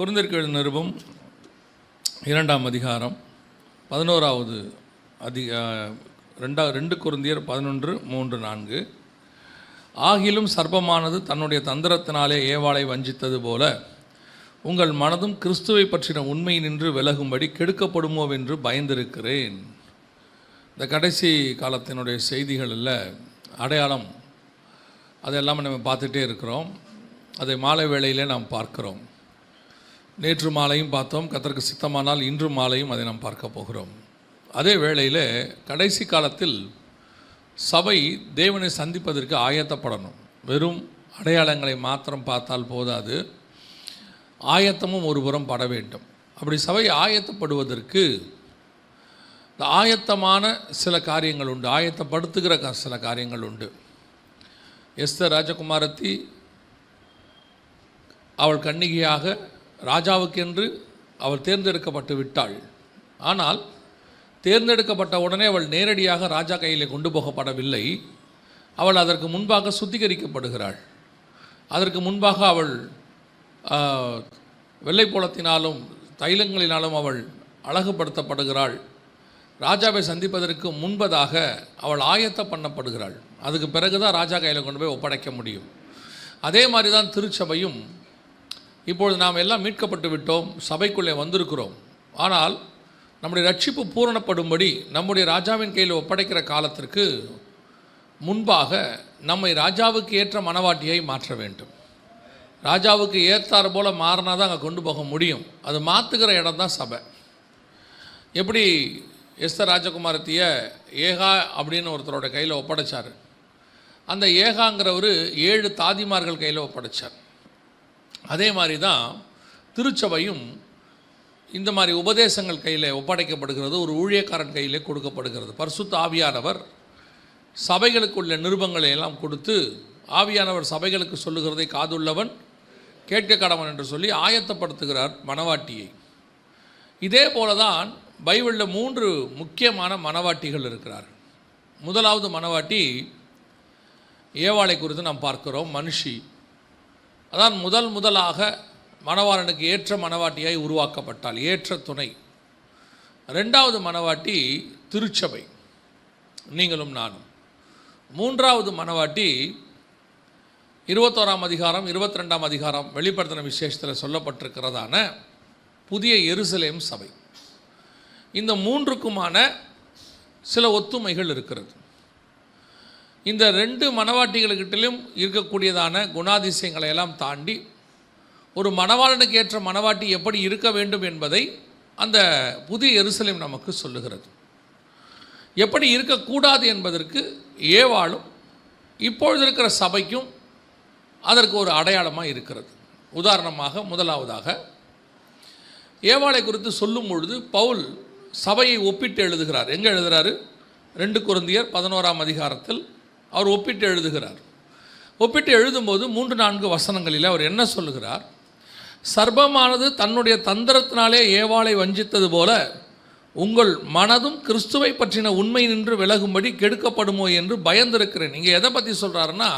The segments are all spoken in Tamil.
கொரிந்தியருக்கு எழுதின நிருபம் 2ஆம் அதிகாரம் 11வது 2 கொரிந்தியர் 11:3-4. ஆகிலும் சர்ப்பமானது தன்னுடைய தந்திரத்தினாலே ஏவாளை வஞ்சித்தது போல உங்கள் மனதும் கிறிஸ்துவை பற்றின உண்மை நின்று விலகும்படி கெடுக்கப்படுமோ என்று பயந்திருக்கிறேன். இந்த கடைசி காலத்தினுடைய செய்திகளில் அடையாளம் அதெல்லாமே நம்ம பார்த்துட்டே இருக்கிறோம். அதை மாலை வேளையிலே நாம் பார்க்கிறோம். நேற்று மாலையும் பார்த்தோம். கர்த்தருக்கு சித்தமானால் இன்று மாலையும் அதை நாம் பார்க்க போகிறோம். அதே வேளையில் கடைசி காலத்தில் சபை தேவனை சந்திப்பதற்கு ஆயத்தப்படணும். வெறும் அடையாளங்களை மாத்திரம் பார்த்தால் போதாது, ஆயத்தமும் ஒரு புறம் பட வேண்டும். அப்படி சபை ஆயத்தப்படுவதற்கு இந்த ஆயத்தமான சில காரியங்கள் உண்டு, ஆயத்தப்படுத்துகிற சில காரியங்கள் உண்டு. எஸ்தர் ராஜகுமாரத்தி அவள் கன்னிகையாக ராஜாவுக்கென்று அவள் தேர்ந்தெடுக்கப்பட்டு விட்டாள். ஆனால் தேர்ந்தெடுக்கப்பட்ட உடனே அவள் நேரடியாக ராஜா கையிலே கொண்டு போகப்படவில்லை. அவள் அதற்கு முன்பாக சுத்திகரிக்கப்படுகிறாள். அதற்கு முன்பாக அவள் வெள்ளைப்போளத்தினாலும் தைலங்களினாலும் அவள் அழகுபடுத்தப்படுகிறாள். ராஜாவை சந்திப்பதற்கு முன்பதாக அவள் ஆயத்த பண்ணப்படுகிறாள். அதுக்கு பிறகுதான் ராஜா கையில் கொண்டு போய் ஒப்படைக்க முடியும். அதே மாதிரி தான் திருச்சபையும். இப்பொழுது நாம் எல்லாம் மீட்கப்பட்டு விட்டோம், சபைக்குள்ளே வந்திருக்கிறோம். ஆனால் நம்முடைய ரட்சிப்பு பூரணப்படும்படி நம்முடைய ராஜாவின் கையில் ஒப்படைக்கிற காலத்திற்கு முன்பாக நம்மை ராஜாவுக்கு ஏற்ற மனவாட்டியை மாற்ற வேண்டும். ராஜாவுக்கு ஏற்றார் போல் மாறினா தான் அங்கே கொண்டு போக முடியும். அது மாற்றுகிற இடம் தான் சபை. எப்படி எஸ்தர் ராஜகுமாரத்தியை ஏகா அப்படின்னு ஒருத்தரோட கையில் ஒப்படைச்சார். அந்த ஏகாங்கிறவர் 7 தாதிமார்கள் கையில் ஒப்படைச்சார். அதே மாதிரி தான் திருச்சபையும் இந்த மாதிரி உபதேசங்கள் கையில் ஒப்படைக்கப்படுகிறது, ஒரு ஊழியக்காரன் கையிலே கொடுக்கப்படுகிறது. பரிசுத்த ஆவியானவர் சபைகளுக்குள்ள நிருபங்களை எல்லாம் கொடுத்து, ஆவியானவர் சபைகளுக்கு சொல்லுகிறதை காதுள்ளவன் கேட்க கடவன் என்று சொல்லி ஆயத்தப்படுத்துகிறார் மனவாட்டியை. இதே போல தான் பைபிளில் 3 முக்கியமான மனவாட்டிகள் இருக்கிறார்கள். முதலாவது மனவாட்டி ஏவாளை குறித்து நாம் பார்க்கிறோம். மனுஷி அதான் முதலாக மணவாளனுக்கு ஏற்ற மனவாட்டியாய் உருவாக்கப்பட்டாள், ஏற்ற துணை. 2வது மனவாட்டி திருச்சபை, நீங்களும் நானும். 3வது மனவாட்டி 21ஆம் அதிகாரம் 22ஆம் அதிகாரம் வெளிப்படுத்தின விசேஷத்தில் சொல்லப்பட்டிருக்கிறதான புதிய எருசலேம் சபை. இந்த 3க்குமான சில ஒத்துமைகள் இருக்கிறது. இந்த 2 மனவாட்டிகளுக்கிட்டிலும் இருக்கக்கூடியதான குணாதிசயங்களை எல்லாம் தாண்டி ஒரு மணவாளனுக்கு ஏற்ற மனவாட்டி எப்படி இருக்க வேண்டும் என்பதை அந்த புதிய எருசலேம் நமக்கு சொல்லுகிறது. எப்படி இருக்கக்கூடாது என்பதற்கு ஏவாளும் இப்பொழுது இருக்கிற சபைக்கும் அதற்கு ஒரு அடையாளமாக இருக்கிறது. உதாரணமாக முதலாவதாக ஏவாளை குறித்து சொல்லும் பொழுது பவுல் சபையை ஒப்பிட்டு எழுதுகிறார். எங்கே எழுதுகிறாரு? 2 கொரிந்தியர் 11ஆம் அதிகாரத்தில் அவர் ஒப்பிட்டு எழுதுகிறார். ஒப்பிட்டு எழுதும்போது 3-4 வசனங்களில் அவர் என்ன சொல்லுகிறார்? சர்ப்பமானது தன்னுடைய தந்திரத்தினாலே ஏவாளை வஞ்சித்தது போல உங்கள் மனதும் கிறிஸ்துவை பற்றின உண்மை நின்று விலகும்படி கெடுக்கப்படுமோ என்று பயந்திருக்கிறேன். இங்கே எதை பற்றி சொல்கிறாருன்னா,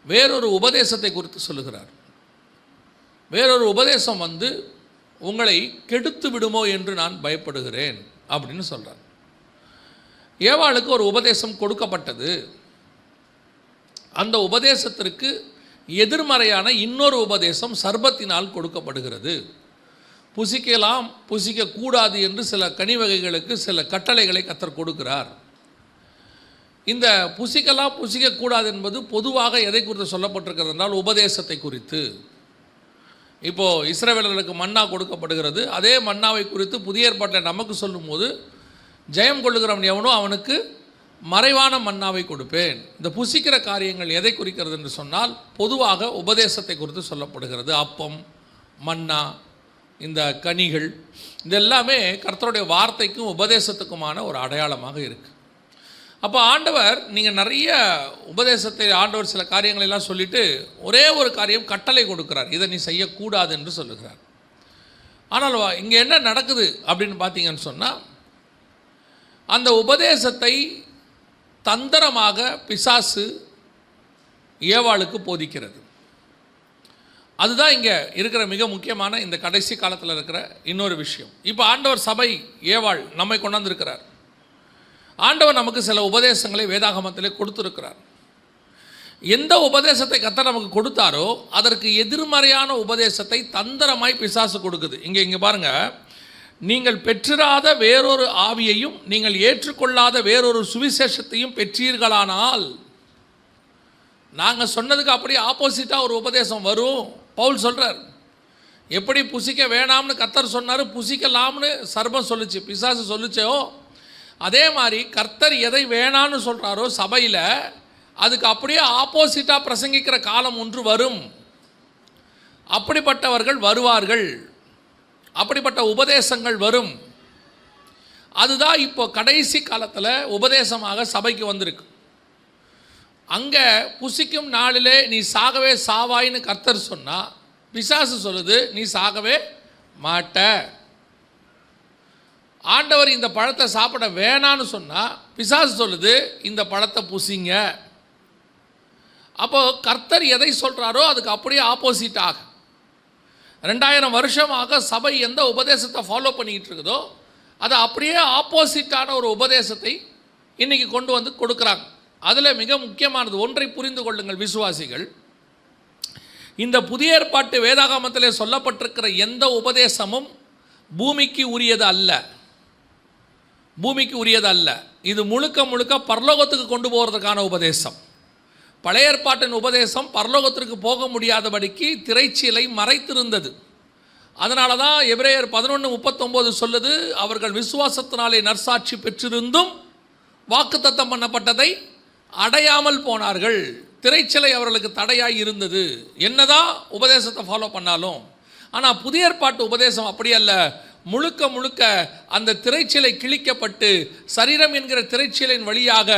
வேறொரு உபதேசத்தை குறித்து சொல்லுகிறார். வேறொரு உபதேசம் உங்களை கெடுத்து விடுமோ என்று நான் பயப்படுகிறேன் அப்படின்னு சொல்கிறார். ஏவாளுக்கு ஒரு உபதேசம் கொடுக்கப்பட்டது. அந்த உபதேசத்திற்கு எதிர்மறையான இன்னொரு உபதேசம் சர்ப்பத்தினால் கொடுக்கப்படுகிறது. புசிக்கலாம், புசிக்கக்கூடாது என்று சில கனி வகைகளுக்கு சில கட்டளைகளை கர்த்தர் கொடுக்கிறார். இந்த புசிக்கலாம் புசிக்கக்கூடாது என்பது பொதுவாக எதை குறித்து சொல்லப்பட்டிருக்கிறது என்றால் உபதேசத்தை குறித்து. இப்போது இஸ்ரவேலர்களுக்கு மன்னா கொடுக்கப்படுகிறது. அதே மன்னாவை குறித்து புதிய ஏற்பாட்டில் நமக்கு சொல்லும்போது, ஜெயம் கொள்ளுகிறவன் எவனோ அவனுக்கு மறைவான மன்னாவை கொடுப்பேன். இந்த புசிக்கிற காரியங்கள் எதை குறிக்கிறது என்று சொன்னால் பொதுவாக உபதேசத்தை குறித்து சொல்லப்படுகிறது. அப்பம், மன்னா, இந்த கனிகள், இதெல்லாமே கர்த்தருடைய வார்த்தைக்கும் உபதேசத்துக்குமான ஒரு அடையாளமாக இருக்குது. அப்போ ஆண்டவர், நீங்கள் நிறைய உபதேசத்தை ஆண்டவர் சில காரியங்களெல்லாம் சொல்லிவிட்டு ஒரே ஒரு காரியம் கட்டளை கொடுக்கிறார், இதை நீ செய்யக்கூடாது என்று சொல்லுகிறார். ஆனால் இங்கே என்ன நடக்குது அப்படின்னு பார்த்தீங்கன்னு சொன்னால், அந்த உபதேசத்தை தந்திரமாக பிசாசு ஏவாளுக்கு போதிக்கிறது. அதுதான் இங்கே இருக்கிற மிக முக்கியமான இந்த கடைசி காலத்தில் இருக்கிற இன்னொரு விஷயம். இப்போ ஆண்டவர் சபை ஏவாள் நம்மை கொண்டாந்துருக்கிறார். ஆண்டவர் நமக்கு சில உபதேசங்களை வேதாகமத்திலே கொடுத்துருக்கிறார். எந்த உபதேசத்தை கர்த்தர் நமக்கு கொடுத்தாரோ அதற்கு எதிர்மறையான உபதேசத்தை தந்திரமாய் பிசாசு கொடுக்குது. இங்கே பாருங்கள், நீங்கள் பெற்றிராத வேறொரு ஆவியையும் நீங்கள் ஏற்றுக்கொள்ளாத வேறொரு சுவிசேஷத்தையும் பெற்றீர்களானால், நாங்கள் சொன்னதுக்கு அப்படியே ஆப்போசிட்டாக ஒரு உபதேசம் வரும். பவுல் சொல்கிறார், எப்படி புசிக்க வேணாம்னு கர்த்தர் சொன்னார், புசிக்கலாம்னு சர்பம் சொல்லுச்சு, பிசாசு சொல்லுச்சோ, அதே மாதிரி கர்த்தர் எதை வேணான்னு சொல்கிறாரோ சபையில் அதுக்கு அப்படியே ஆப்போசிட்டாக பிரசங்கிக்கிற காலம் ஒன்று வரும். அப்படிப்பட்டவர்கள் வருவார்கள், அப்படிப்பட்ட உபதேசங்கள் வரும். அதுதான் இப்போ கடைசி காலத்தில் உபதேசமாக சபைக்கு வந்திருக்கு. அங்கே புசிக்கும் நாளிலே நீ சாகவே சாவாயின்னு கர்த்தர் சொன்னால், பிசாசு சொல்லுது நீ சாகவே மாட்ட. ஆண்டவர் இந்த பழத்தை சாப்பிட வேணான்னு சொன்னால் பிசாசு சொல்லுது இந்த பழத்தை புசிங்க. அப்போது கர்த்தர் எதை சொல்கிறாரோ அதுக்கு அப்படியே ஆப்போசிட்டாக 2000 வருஷமாக சபை எந்த உபதேசத்தை ஃபாலோ பண்ணிக்கிட்டு இருக்குதோ அது அப்படியே ஆப்போசிட்டான ஒரு உபதேசத்தை இன்றைக்கி கொண்டு வந்து கொடுக்குறாங்க. அதில் மிக முக்கியமானது ஒன்றை புரிந்து கொள்ளுங்கள் விசுவாசிகள், இந்த புதிய ஏற்பாட்டு வேதாகமத்திலே சொல்லப்பட்டிருக்கிற எந்த உபதேசமும் பூமிக்கு உரியது அல்ல. பூமிக்கு உரியது அல்ல. இது முழுக்க முழுக்க பரலோகத்துக்கு கொண்டு போகிறதுக்கான உபதேசம். பழைய ஏற்பாட்டின் உபதேசம் பரலோகத்திற்கு போக முடியாதபடிக்கு திரைச்சீலை மறைத்திருந்தது. அதனால தான் எபிரேயர் 11:39 சொல்லுது, அவர்கள் விசுவாசத்தினாலே நற்சாட்சி பெற்றிருந்தும் வாக்குத்தத்தம் பண்ணப்பட்டதை அடையாமல் போனார்கள். திரைச்சீலை அவர்களுக்கு தடையாய் இருந்தது, என்னதான் உபதேசத்தை ஃபாலோ பண்ணாலும். ஆனால் புதிய ஏற்பாட்டு உபதேசம் அப்படி அல்ல. முழுக்க முழுக்க அந்த திரைச்சீலை கிழிக்கப்பட்டு சரீரம் என்கிற திரைச்சீலின் வழியாக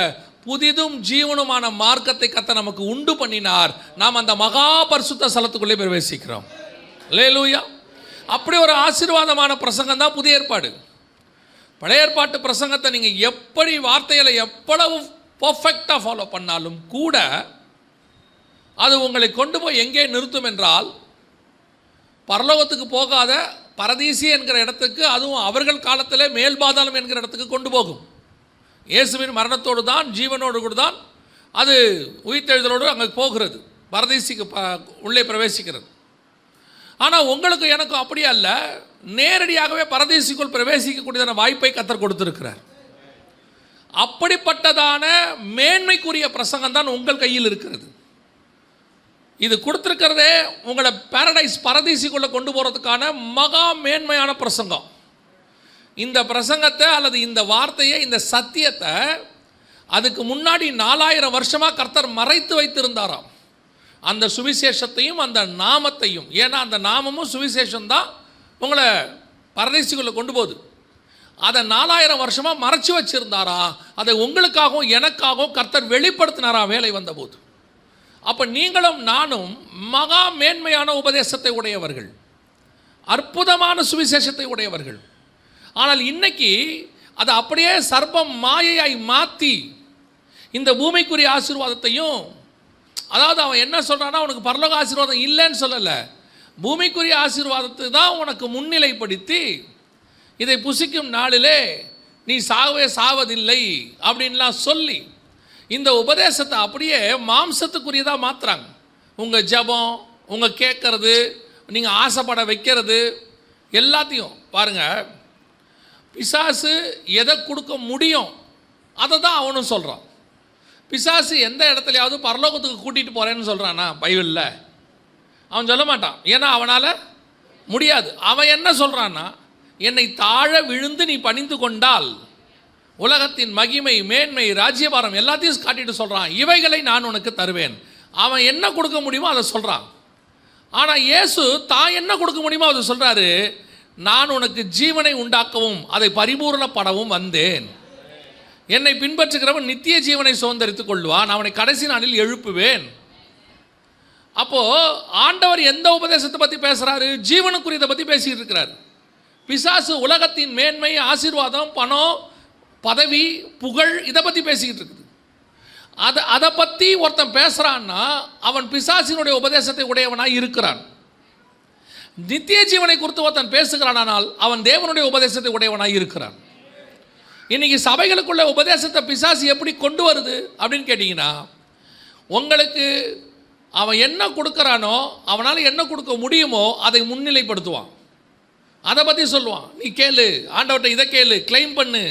புதிதும் ஜீவனுமான மார்க்கத்தை கர்த்தர் நமக்கு உண்டு பண்ணினார். நாம் அந்த மகா பரிசுத்த ஸ்தலத்துக்குள்ளே பிரவேசிக்கிறோம். அல்லேலூயா. அப்படி ஒரு ஆசீர்வாதமான பிரசங்கம் தான் புதிய ஏற்பாடு. பழைய ஏற்பாட்டு பிரசங்கத்தை நீங்கள் எப்படி வார்த்தைகளை எவ்வளவு பர்ஃபெக்டாக ஃபாலோ பண்ணாலும் கூட அது உங்களை கொண்டு போய் எங்கே நிறுத்தும் என்றால், பரலோகத்துக்கு போகாத பரதீசி என்கிற இடத்துக்கு, அதுவும் அவர்கள் காலத்திலே மேல்பாதாளம் என்கிற இடத்துக்கு கொண்டு போகும். இயேசுவின் மரணத்தோடு தான், ஜீவனோடு கூட தான் அது உயிர்த்தெழுதலோடு அங்கே போகிறது, பரதீசிக்கு உள்ளே பிரவேசிக்கிறது. ஆனால் உங்களுக்கு எனக்கும் அப்படி அல்ல, நேரடியாகவே பரதீசிக்குள் பிரவேசிக்கக்கூடியதான வாய்ப்பை கர்த்தர் கொடுத்திருக்கிறார். அப்படிப்பட்டதான மேன்மைக்குரிய பிரசங்கம் தான் உங்கள் கையில் இருக்கிறது. இது கொடுத்துருக்கிறதே உங்களை பாரடைஸ் பரதீசிக்குள்ளே கொண்டு போகிறதுக்கான மகா மேன்மையான பிரசங்கம். இந்த பிரசங்கத்தை அல்லது இந்த வார்த்தையை, இந்த சத்தியத்தை அதுக்கு முன்னாடி 4000 வருஷமாக கர்த்தர் மறைத்து வைத்திருந்தாராம். அந்த சுவிசேஷத்தையும் அந்த நாமத்தையும், ஏன்னா அந்த நாமமும் சுவிசேஷம்தான் உங்களை பரதேசிக்குள்ளே கொண்டு போகுது. அதை 4000 வருஷமாக மறைச்சி வச்சுருந்தாரா, அதை உங்களுக்காகவும் எனக்காகவும் கர்த்தர் வெளிப்படுத்தினாரா வேலை வந்தபோது. அப்போ நீங்களும் நானும் மகா மேன்மையான உபதேசத்தை உடையவர்கள், அற்புதமான சுவிசேஷத்தை உடையவர்கள். ஆனால் இன்னைக்கு அதை அப்படியே சர்ப்பம் மாயையாய் மாற்றி இந்த பூமிக்குரிய ஆசீர்வாதத்தையும், அதாவது அவன் என்ன சொல்கிறான்னா, உனக்கு பரலோக ஆசீர்வாதம் இல்லைன்னு சொல்லலை, பூமிக்குரிய ஆசீர்வாதத்தை தான் உனக்கு முன்னிலைப்படுத்தி இதை புசிக்கும் நாளிலே நீ சாகவே சாவதில்லை அப்படின்லாம் சொல்லி இந்த உபதேசத்தை அப்படியே மாம்சத்துக்குரியதாக மாற்றுறாங்க. உங்கள் ஜபம், உங்கள் கேட்கறது, நீங்கள் ஆசைப்பட வைக்கிறது எல்லாத்தையும் பாருங்கள். பிசாசு எதை கொடுக்க முடியும் அதை தான் அவனும் சொல்கிறான். பிசாசு எந்த இடத்துலையாவது பரலோகத்துக்கு கூட்டிகிட்டு போகிறேன்னு சொல்கிறானா பைபிளில்? அவன் சொல்ல மாட்டான், ஏன்னா அவனால் முடியாது. அவன் என்ன சொல்கிறான்னா, என்னை தாழ விழுந்து நீ பணிந்து கொண்டால் உலகத்தின் மகிமை, மேன்மை, ராஜ்யபாரம் எல்லாத்தையும் காட்டிட்டு சொல்கிறான், இவைகளை நான் உனக்கு தருவேன். அவன் என்ன கொடுக்க முடியுமோ அதை சொல்கிறான். ஆனால் இயேசு தான் என்ன கொடுக்க முடியுமோ அதை சொல்கிறாரு, நான் உனக்கு ஜீவனை உண்டாக்கவும் அதை பரிபூரணப்படவும் வந்தேன். என்னை பின்பற்றுகிறவன் நித்திய ஜீவனை சுதந்தரித்துக் கொள்வான், அவனை கடைசி நாளில் எழுப்புவேன். அப்போது ஆண்டவர் எந்த உபதேசத்தை பற்றி பேசுகிறாரு? ஜீவனுக்குரியதை பற்றி பேசிகிட்டு இருக்கிறார். பிசாசு உலகத்தின் மேன்மை, ஆசீர்வாதம், பணம், பதவி, புகழ் இதை பற்றி பேசிக்கிட்டு இருக்குது. அதை பற்றி ஒருத்தன் பேசுகிறான்னா அவன் பிசாசினுடைய உபதேசத்தை உடையவனாக இருக்கிறான். நித்திய ஜீவனை குறித்து ஒருத்தன் பேசுகிறானால் அவன் தேவனுடைய உபதேசத்தை உடையவனாய் இருக்கிறான். இன்னைக்கு சபைகளுக்குள்ள உபதேசத்தை பிசாசு எப்படி கொண்டு வருது அப்படின்னு கேட்டிங்கன்னா, உங்களுக்கு அவன் என்ன கொடுக்குறானோ, அவனால் என்ன கொடுக்க முடியுமோ அதை முன்னிலைப்படுத்துவான். அதை பற்றி சொல்லுவான். நீ கேளு, ஆண்டவர்கிட்ட இதை கேளு, கிளைம் பண்ணு,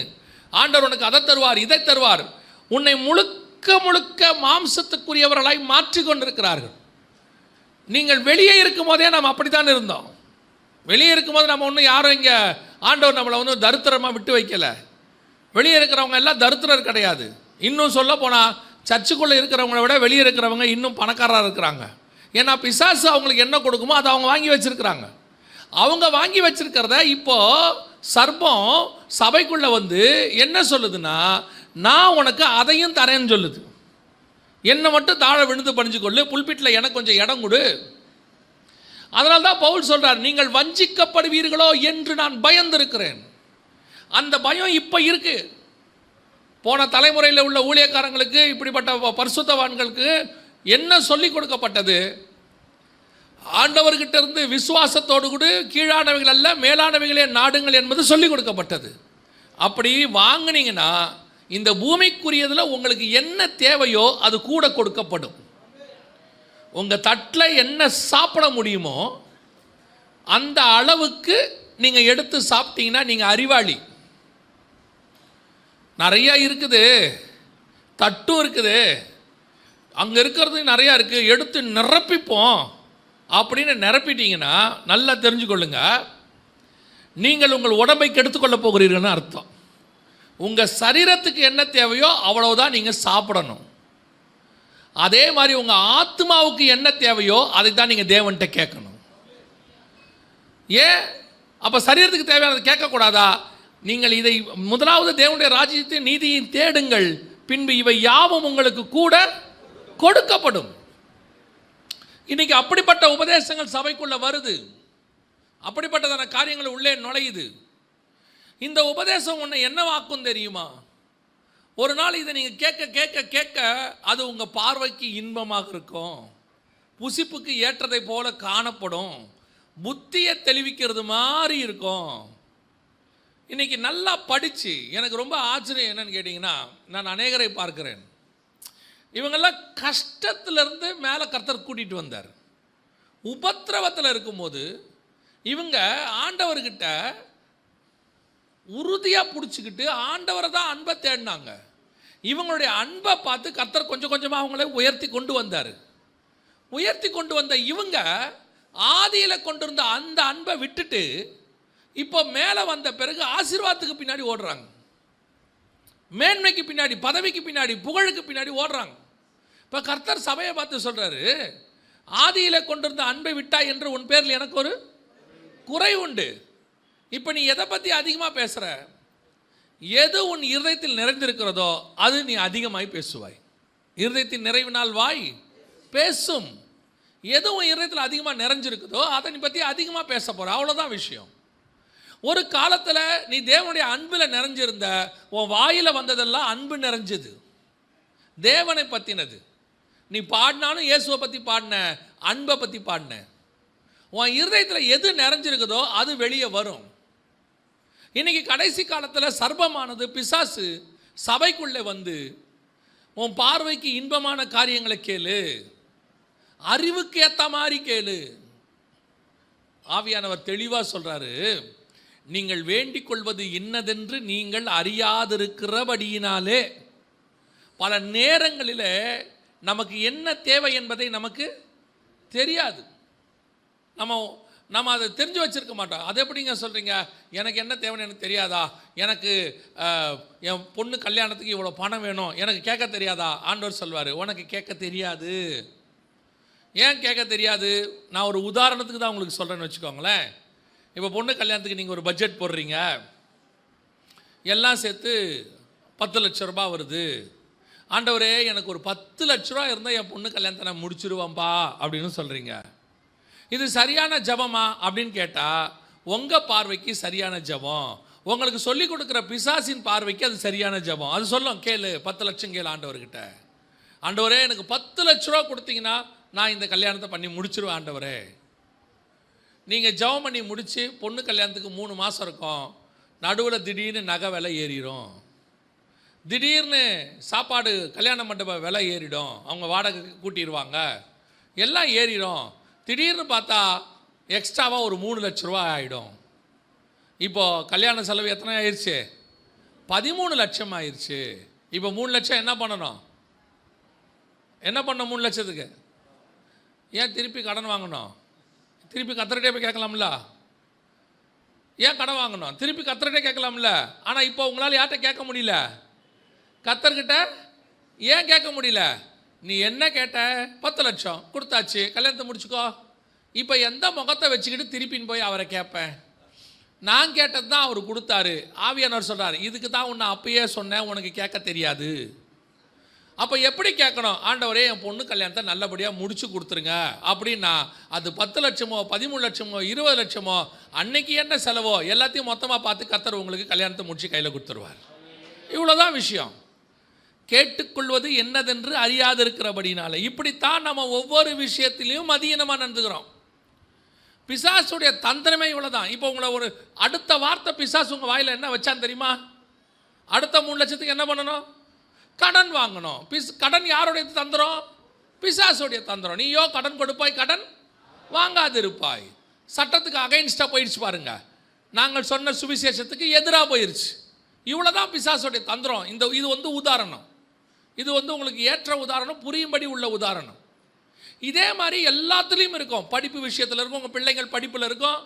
ஆண்டவர் உனக்கு அதை தருவார், இதை தருவார். உன்னை முழுக்க முழுக்க மாம்சத்துக்குரியவர்களாய் மாற்றி கொண்டிருக்கிறார்கள். நீங்கள் வெளியே இருக்கும் போதே நம்ம அப்படித்தான் இருந்தோம். வெளியே இருக்கும்போது நம்ம ஒன்றும் யாரும் இங்கே ஆண்டவர் நம்மளை தரித்திரமாக விட்டு வைக்கலை. வெளியே இருக்கிறவங்க எல்லாம் தரித்திரர் கிடையாது. இன்னும் சொல்ல போனால் சர்ச்சுக்குள்ளே இருக்கிறவங்கள விட வெளியே இருக்கிறவங்க இன்னும் பணக்காரராக இருக்கிறாங்க. ஏன்னா பிசாசு அவங்களுக்கு என்ன கொடுக்குமோ அதை அவங்க வாங்கி வச்சுருக்கிறாங்க. அவங்க வாங்கி வச்சிருக்கிறத இப்போ சர்ப்பம் சபைக்குள்ளே என்ன சொல்லுதுன்னா, நான் உனக்கு அதையும் தரேன்னு சொல்லுது. என்னை மட்டும் தாழ விழுந்து பணிஞ்சுக்கொள்ளு, புல்பிட்டில் எனக்கு கொஞ்சம் இடம் கொடு. அதனால தான் பவுல் சொல்கிறார், நீங்கள் வஞ்சிக்கப்படுவீர்களோ என்று நான் பயந்திருக்கிறேன். அந்த பயம் இப்போ இருக்கு. போன தலைமுறையில் உள்ள ஊழியக்காரங்களுக்கு, இப்படிப்பட்ட பரிசுத்தவான்களுக்கு என்ன சொல்லி கொடுக்கப்பட்டது? ஆண்டவர்கிட்ட இருந்து விசுவாசத்தோடு கூட கீழானவைகள் அல்ல மேலானவைகளே நாடுங்கள் என்பது சொல்லி கொடுக்கப்பட்டது. அப்படி வாங்கினீங்கன்னா இந்த பூமிக்குரியதில் உங்களுக்கு என்ன தேவையோ அது கூட கொடுக்கப்படும். உங்கள் தட்டில் என்ன சாப்பிட முடியுமோ அந்த அளவுக்கு நீங்கள் எடுத்து சாப்பிட்டீங்கன்னா நீங்கள் அறிவாளி. நிறையா இருக்குது, தட்டும் இருக்குது, அங்கே இருக்கிறது நிறையா இருக்குது, எடுத்து நிரப்பிப்போம் அப்படின்னு நிரப்பிட்டீங்கன்னா நல்லா தெரிஞ்சுக்கொள்ளுங்க, நீங்கள் உங்கள் உடம்பை கெடுத்துக்கொள்ள போகிறீர்கள்னு அர்த்தம். உங்கள் சரீரத்துக்கு என்ன தேவையோ அவ்வளவுதான் நீங்கள் சாப்பிடணும். அதே மாதிரி உங்கள் ஆத்மாவுக்கு என்ன தேவையோ அதை தான் நீங்கள் தேவன்கிட்ட கேட்கணும். ஏன் அப்போ சரீரத்துக்கு தேவையானதை கேட்கக்கூடாதா? நீங்கள் இதை முதலாவது தேவனுடைய ராஜ்யத்தை நீதியை தேடுங்கள், பின்பு இவை யாவும் உங்களுக்கு கூட கொடுக்கப்படும். இன்னைக்கு அப்படிப்பட்ட உபதேசங்கள் சபைக்குள்ள வருது, அப்படிப்பட்டதான காரியங்கள் உள்ளே நுழையுது. இந்த உபதேசம் உன்னை என்னவாக்கும் தெரியுமா? ஒரு நாள் இதை நீங்கள் கேட்க கேட்க கேட்க அது உங்கள் பார்வைக்கு இன்பமாக இருக்கும், புசிப்புக்கு ஏற்றதை போல காணப்படும், புத்தியை தெளிவிக்கிறது மாதிரி இருக்கும். இன்னைக்கு நல்லா படித்து எனக்கு ரொம்ப ஆச்சரியம் என்னன்னு கேட்டிங்கன்னா, நான் அநேகரை பார்க்கிறேன், இவங்கெல்லாம் கஷ்டத்திலிருந்து மேலே கர்த்தர் கூட்டிகிட்டு வந்தார். உபத்திரவத்தில் இருக்கும்போது இவங்க ஆண்டவர்கிட்ட உறுதியாக பிடிச்சிக்கிட்டு ஆண்டவரை தான் அன்பை தேடினாங்க. இவங்களுடைய அன்பை பார்த்து கர்த்தர் கொஞ்சம் கொஞ்சமாக அவங்கள உயர்த்தி கொண்டு வந்தார். உயர்த்தி கொண்டு வந்த இவங்க ஆதியில் கொண்டு இருந்த அந்த அன்பை விட்டுட்டு இப்போ மேலே வந்த பிறகு ஆசீர்வாதத்துக்கு பின்னாடி ஓடுறாங்க, மேன்மைக்கு பின்னாடி, பதவிக்கு பின்னாடி, புகழுக்கு பின்னாடி ஓடுறாங்க. இப்போ கர்த்தர் சபையை பார்த்து சொல்கிறாரு, ஆதியில் கொண்டிருந்த அன்பை விட்டா என்று உன் பேரில் எனக்கு ஒரு குறை உண்டு. இப்போ நீ எதை பற்றி அதிகமாக பேசுகிற? எது உன் இருதயத்தில் நிறைந்திருக்கிறதோ அது நீ அதிகமாய் பேசுவாய். இருதயத்தின் நிறைவினால் வாய் பேசும். எது உன் இருதயத்தில் அதிகமாக நிறைஞ்சிருக்குதோ அதை நீ பற்றி அதிகமாக பேச போகிற, அவ்வளோதான் விஷயம். ஒரு காலத்தில் நீ தேவனுடைய அன்பில் நிறைஞ்சிருந்த, உன் வாயில் வந்ததெல்லாம் அன்பு நிறைஞ்சது, தேவனை பற்றினது. நீ பாடினாலும் இயேசுவை பற்றி பாடின, அன்பை பற்றி பாடின. உன் இருதயத்தில் எது நிறைஞ்சிருக்குதோ அது வெளியே வரும். இன்னைக்கு கடைசி காலத்தில் சர்ப்பமானது, பிசாசு சபைக்குள்ளே உன் பார்வைக்கு இன்பமான காரியங்களை கேளு, அறிவுக்கு ஏற்ற மாதிரி கேளு. ஆவியானவர் தெளிவாக சொல்கிறாரு, நீங்கள் வேண்டிக் கொள்வது இன்னதென்று நீங்கள் அறியாதிருக்கிறபடியினாலே. பல நேரங்களில் நமக்கு என்ன தேவை என்பதை நமக்கு தெரியாது. நம்ம அதை தெரிஞ்சு வச்சுருக்க மாட்டோம். அதை எப்படிங்க சொல்கிறீங்க? எனக்கு என்ன தேவைன்னு எனக்கு தெரியாதா? எனக்கு என் பொண்ணு கல்யாணத்துக்கு இவ்வளோ பணம் வேணும், எனக்கு கேட்க தெரியாதா? ஆண்டவர் சொல்வார், உனக்கு கேட்க தெரியாது. ஏன் கேட்க தெரியாது? நான் ஒரு உதாரணத்துக்கு தான் உங்களுக்கு சொல்கிறேன்னு வச்சுக்கோங்களேன். இப்போ பொண்ணு கல்யாணத்துக்கு நீங்கள் ஒரு பட்ஜெட் போடுறீங்க, எல்லாம் சேர்த்து 10 லட்ச ரூபா வருது. ஆண்டவரே, எனக்கு ஒரு 10 லட்ச ரூபா இருந்தால் என் பொண்ணு கல்யாணத்தை நான் முடிச்சிருவேன்ப்பா அப்படின்னு சொல்கிறீங்க. இது சரியான ஜபமா அப்படின்னு கேட்டால் உங்கள் பார்வைக்கு சரியான ஜபம், உங்களுக்கு சொல்லிக் கொடுக்குற பிசாசின் பார்வைக்கு அது சரியான ஜபம். அது சொல்லும், கேளு, 10 லட்சம் கேளு ஆண்டவர்கிட்ட. ஆண்டவரே, எனக்கு 10 லட்ச ரூபா கொடுத்தீங்கன்னா நான் இந்த கல்யாணத்தை பண்ணி முடிச்சிருவேன் ஆண்டவரே. நீங்கள் ஜெபம் பண்ணி முடித்து பொண்ணு கல்யாணத்துக்கு 3 மாதம் இருக்கும், நடுவில் திடீர்னு நகை விலை ஏறிடும், திடீர்னு சாப்பாடு கல்யாண மண்டப விலை ஏறிடும், அவங்க வாடகை கூட்டிடுவாங்க, எல்லாம் ஏறிடும். திடீர்னு பார்த்தா எக்ஸ்ட்ராவாக ஒரு 3 லட்ச ரூபா ஆகிடும். இப்போது கல்யாண செலவு எத்தனை ஆயிடுச்சு? 13 லட்சம் ஆயிடுச்சு. இப்போ 3 லட்சம் என்ன பண்ணணும்? என்ன பண்ணணும் 3 லட்சத்துக்கு? ஏன் திருப்பி கடன் வாங்கணும்? திருப்பி கத்தர்கிட்டே போய் கேட்கலாம்ல? ஏன் கடன் வாங்கணும்? திருப்பி கத்தர்கிட்டே கேட்கலாம்ல? ஆனால் இப்போ உங்களால் யார்கிட்ட கேட்க முடியல? கத்தர்கிட்ட ஏன் கேட்க முடியல? நீ என்ன கேட்ட? 10 லட்சம் கொடுத்தாச்சு, கல்யாணத்தை முடிச்சுக்கோ. இப்போ எந்த முகத்தை வச்சுக்கிட்டு திருப்பின்னு போய் அவரை கேட்பேன்? நான் கேட்டது தான் அவர் கொடுத்தாரு. ஆவியானவர் சொல்கிறார், இதுக்கு தான் உன்னை அப்பயே சொன்னேன், உனக்கு கேட்க தெரியாது. அப்போ எப்படி கேட்கணும்? ஆண்டவரே என் பொண்ணு கல்யாணத்தை நல்லபடியாக முடிச்சு கொடுத்துருங்க அப்படின்னா, அது 10 லட்சமோ 13 லட்சமோ 20 லட்சமோ அன்னைக்கு என்ன செலவோ எல்லாத்தையும் மொத்தமாக பார்த்து கர்த்தர் உங்களுக்கு கல்யாணத்தை முடிச்சு கையில் கொடுத்துருவார். இவ்வளோதான் விஷயம். கேட்டுக்கொள்வது என்னதென்று அறியாதிருக்கிறபடினால இப்படித்தான் நம்ம ஒவ்வொரு விஷயத்திலையும் மதியீனமாக நடந்துக்கிறோம். பிசாசுடைய தந்திரமே இவ்வளோதான். இப்போ உங்களை ஒரு அடுத்த வார்த்தை பிசாசு உங்கள் வாயில் என்ன வச்சான்னு தெரியுமா? அடுத்த 3 லட்சத்துக்கு என்ன பண்ணணும்? கடன் வாங்கணும். கடன் யாருடைய தந்திரம்? பிசாசுடைய தந்திரம். நீயோ கடன் கொடுப்பாய், கடன் வாங்காதிருப்பாய். சட்டத்துக்கு அகைன்ஸ்டாக போயிடுச்சு பாருங்க. நாங்கள் சொன்ன சுவிசேஷத்துக்கு எதிராக போயிடுச்சு. இவ்வளோதான் பிசாசுடைய தந்திரம். இது வந்து உதாரணம். இது வந்து உங்களுக்கு ஏற்ற உதாரணம், புரியும்படி உள்ள உதாரணம். இதே மாதிரி எல்லாத்துலேயும் இருக்கும். படிப்பு விஷயத்தில் இருக்கும், உங்கள் பிள்ளைங்கள் படிப்பில் இருக்கும்,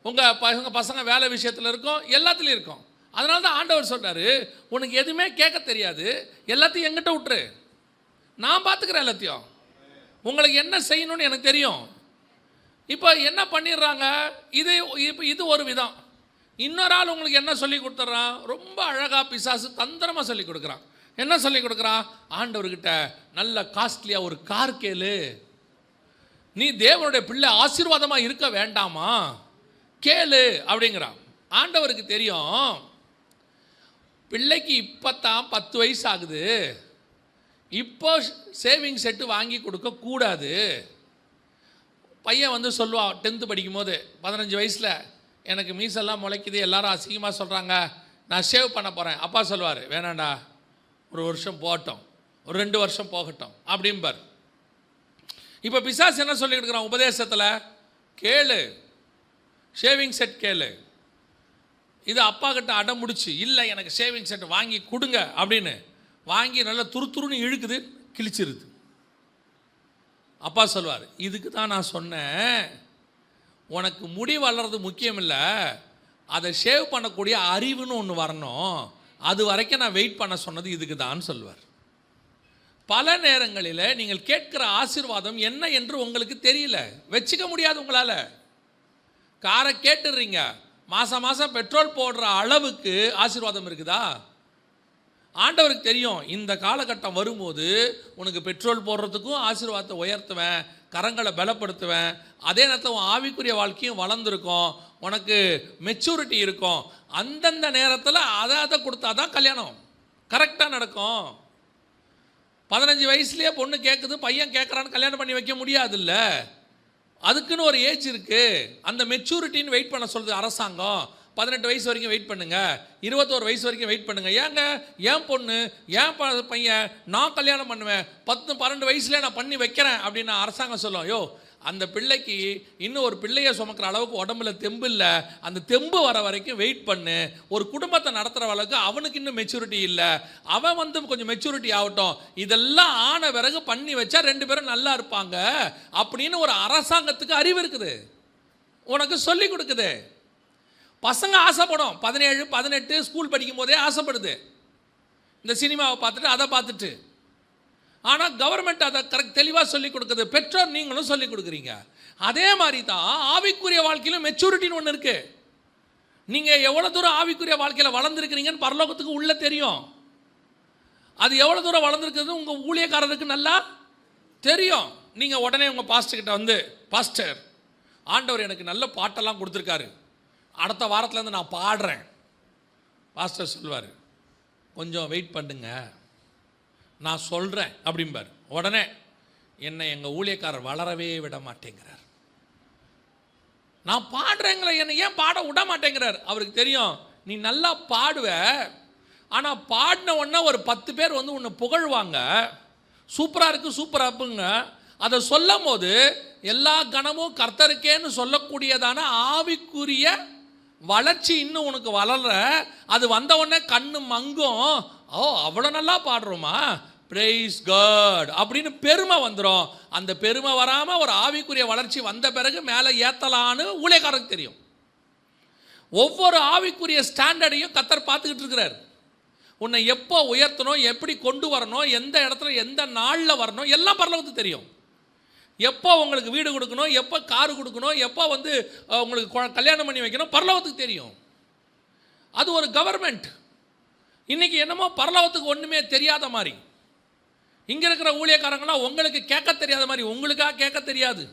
உங்கள் பசங்க வேலை விஷயத்தில் இருக்கும், எல்லாத்துலேயும் இருக்கும். அதனால தான் ஆண்டவர் சொல்கிறாரு, உனக்கு எதுவுமே கேட்க தெரியாது, எல்லாத்தையும் எங்கிட்ட விட்டுரு, நான் பார்த்துக்கிறேன் எல்லாத்தையும். உங்களுக்கு என்ன செய்யணும்னு எனக்கு தெரியும். இப்போ என்ன பண்ணிடுறாங்க? இது ஒரு விதம். இன்னொரு ஆள் உங்களுக்கு என்ன சொல்லி கொடுத்துட்றான்? ரொம்ப அழகாக பிசாசு தந்திரமாக சொல்லி கொடுக்குறான். என்ன சொல்லி கொடுக்குறான்? ஆண்டவர்கிட்ட நல்ல காஸ்ட்லியாக ஒரு கார் கேளு, நீ தேவனுடைய பிள்ளை ஆசீர்வாதமாக இருக்க வேண்டாமா, கேளு அப்படிங்கிறான். ஆண்டவருக்கு தெரியும் பிள்ளைக்கு இப்போ தான் 10 வயசு ஆகுது, இப்போ சேவிங் செட்டு வாங்கி கொடுக்கக்கூடாது. பையன் வந்து சொல்லுவான் 10th படிக்கும் போது, 15 வயசில் எனக்கு மீசெல்லாம் முளைக்குது, எல்லாரும் அசிங்கமாக சொல்கிறாங்க, நான் சேவ் பண்ண போகிறேன். அப்பா சொல்லுவார், வேணாண்டா, ஒரு வருஷம் போகட்டும், ஒரு 2 வருஷம் போகட்டும் அப்படிம்பார். இப்போ பிசாசு என்ன சொல்லி கொடுக்குறான் உபதேசத்தில்? கேளு, ஷேவிங் செட் கேளு. இது அப்பா கிட்ட அடம் முடிச்சு, இல்லை எனக்கு ஷேவிங் செட் வாங்கி கொடுங்க அப்படின்னு வாங்கி நல்லா துருத்துருன்னு இழுக்குது, கிழிச்சிருது. அப்பா சொல்வார், இதுக்கு தான் நான் சொன்னேன், உனக்கு முடி வளர்றது முக்கியம் இல்லை, அதை ஷேவ் பண்ணக்கூடிய அறிவுன்னு ஒன்று வரணும், அது வரைக்கும் நான் வெயிட் பண்ண சொன்னது இதுக்கு தான் சொல்வார். பல நேரங்களில் நீங்கள் கேட்கிற ஆசீர்வாதம் என்ன என்று உங்களுக்கு தெரியல, வச்சுக்க முடியாது உங்களால். காரை கேட்டுடுறீங்க, மாதம் மாதம் பெட்ரோல் போடுற அளவுக்கு ஆசீர்வாதம் இருக்குதா? ஆண்டவருக்கு தெரியும் இந்த காலகட்டம் வரும்போது உனக்கு பெட்ரோல் போடுறதுக்கும் ஆசீர்வாதத்தை உயர்த்துவேன், கரங்களை பலப்படுத்துவேன், அதே நேரத்தில் உன் ஆவிக்குரிய வாழ்க்கையும் வளர்ந்துருக்கும், உனக்கு மெச்சூரிட்டி இருக்கும். அந்தந்த நேரத்தில் அதை கொடுத்தா தான் கல்யாணம் கரெக்டாக நடக்கும். 15 வயசுலேயே பொண்ணு கேட்குது, பையன் கேட்குறான்னு கல்யாணம் பண்ணி வைக்க முடியாதுல்ல, அதுக்குன்னு ஒரு ஏஜ் இருக்குது. அந்த மெச்சூரிட்டின்னு வெயிட் பண்ண சொல்லுது அரசாங்கம். 18 வயசு வரைக்கும் வெயிட் பண்ணுங்கள், 21 வயசு வரைக்கும் வெயிட் பண்ணுங்கள். ஏங்க ஏன் பொண்ணு ஏன் பையன் நான் கல்யாணம் பண்ணுவேன், 10-12 வயசுலேயே நான் பண்ணி வைக்கிறேன் அப்படின்னு அரசாங்கம் சொல்லும். யோ, அந்த பிள்ளைக்கு இன்னும் ஒரு பிள்ளையை சுமக்கிற அளவுக்கு உடம்புல தெம்பு இல்லை, அந்த தெம்பு வர வரைக்கும் வெயிட் பண்ணு. ஒரு குடும்பத்தை நடத்துகிற அளவுக்கு அவனுக்கு இன்னும் மெச்சூரிட்டி இல்லை, அவன் வந்து கொஞ்சம் மெச்சூரிட்டி ஆகட்டும், இதெல்லாம் ஆன பிறகு பண்ணி வச்சா 2 பேரும் நல்லா இருப்பாங்க அப்படின்னு ஒரு அரசாங்கத்துக்கு அறிவு இருக்குது, உனக்கு சொல்லி கொடுக்குது. பசங்க ஆசைப்படும், 17-18 ஸ்கூல் படிக்கும் போதே ஆசைப்படுது, இந்த சினிமாவை பார்த்துட்டு அதை பார்த்துட்டு. ஆனால் கவர்மெண்ட் அதை கரெக்ட் தெளிவாக சொல்லிக் கொடுக்குது, பெற்றோர் நீங்களும் சொல்லிக் கொடுக்குறீங்க. அதே மாதிரி தான் ஆவிக்குரிய வாழ்க்கையிலும் மெச்சூரிட்டின்னு ஒன்று இருக்குது. நீங்கள் எவ்வளோ தூரம் ஆவிக்குரிய வாழ்க்கையில் வளர்ந்துருக்கிறீங்கன்னு பரலோகத்துக்கு உள்ளே தெரியும். அது எவ்வளோ தூரம் வளர்ந்துருக்குது உங்கள் ஊழியக்காரருக்கு நல்லா தெரியும். நீங்கள் உடனே உங்கள் பாஸ்டர்கிட்ட வந்து, பாஸ்டர் ஆண்டவர் எனக்கு நல்ல பாட்டெல்லாம் கொடுத்துருக்காரு, அடுத்த வாரத்துலேருந்து நான் பாடுறேன். பாஸ்டர் சொல்வார், கொஞ்சம் வெயிட் பண்ணுங்க நான் சொல்கிறேன் அப்படிம்பார். உடனே என்னை எங்கள் ஊழியக்காரர் வளரவே விட மாட்டேங்கிறார், நான் பாடுறேங்களே, என்னை ஏன் பாட விட மாட்டேங்கிறார். அவருக்கு தெரியும் நீ நல்லா பாடுவ, ஆனால் பாடின உடனே ஒரு 10 பேர் வந்து உன்னை புகழ்வாங்க, சூப்பராக இருக்குது சூப்பராக இருக்குங்க. அதை சொல்லும் போது எல்லா கணமும் கர்த்தருக்கேன்னு சொல்லக்கூடியதான ஆவிக்குரிய வளர்ச்சி இன்னும் உனக்கு வளர்ற, அது வந்த உடனே கண்ணு மங்கும். ஓ அவ்வளோ நல்லா பாடுறோமா, பிரைஸ் காட் அப்படின்னு பெருமை வந்துடும். அந்த பெருமை வராமல் ஒரு ஆவிக்குரிய வளர்ச்சி வந்த பிறகு மேலே ஏற்றலான்னு ஊழியக்காரருக்கு தெரியும். ஒவ்வொரு ஆவிக்குரிய ஸ்டாண்டர்டையும் கர்த்தர் பார்த்துக்கிட்டு இருக்கிறார். உன்னை எப்போ உயர்த்தணும், எப்படி கொண்டு வரணும், எந்த இடத்துல எந்த நாளில் வரணும், எல்லாம் பரலோகத்துக்கு தெரியும். எப்போ உங்களுக்கு வீடு கொடுக்கணும், எப்போ காரு கொடுக்கணும், எப்போ வந்து உங்களுக்கு கல்யாணம் பண்ணி வைக்கணும், பரலோகத்துக்கு தெரியும். அது ஒரு கவர்மெண்ட். இன்றைக்கி என்னமோ பரலோகத்துக்கு ஒன்றுமே தெரியாத மாதிரி, இங்கே இருக்கிற ஊழியக்காரங்களாம் உங்களுக்கு கேட்க தெரியாத மாதிரி. உங்களுக்காக கேட்க தெரியாது.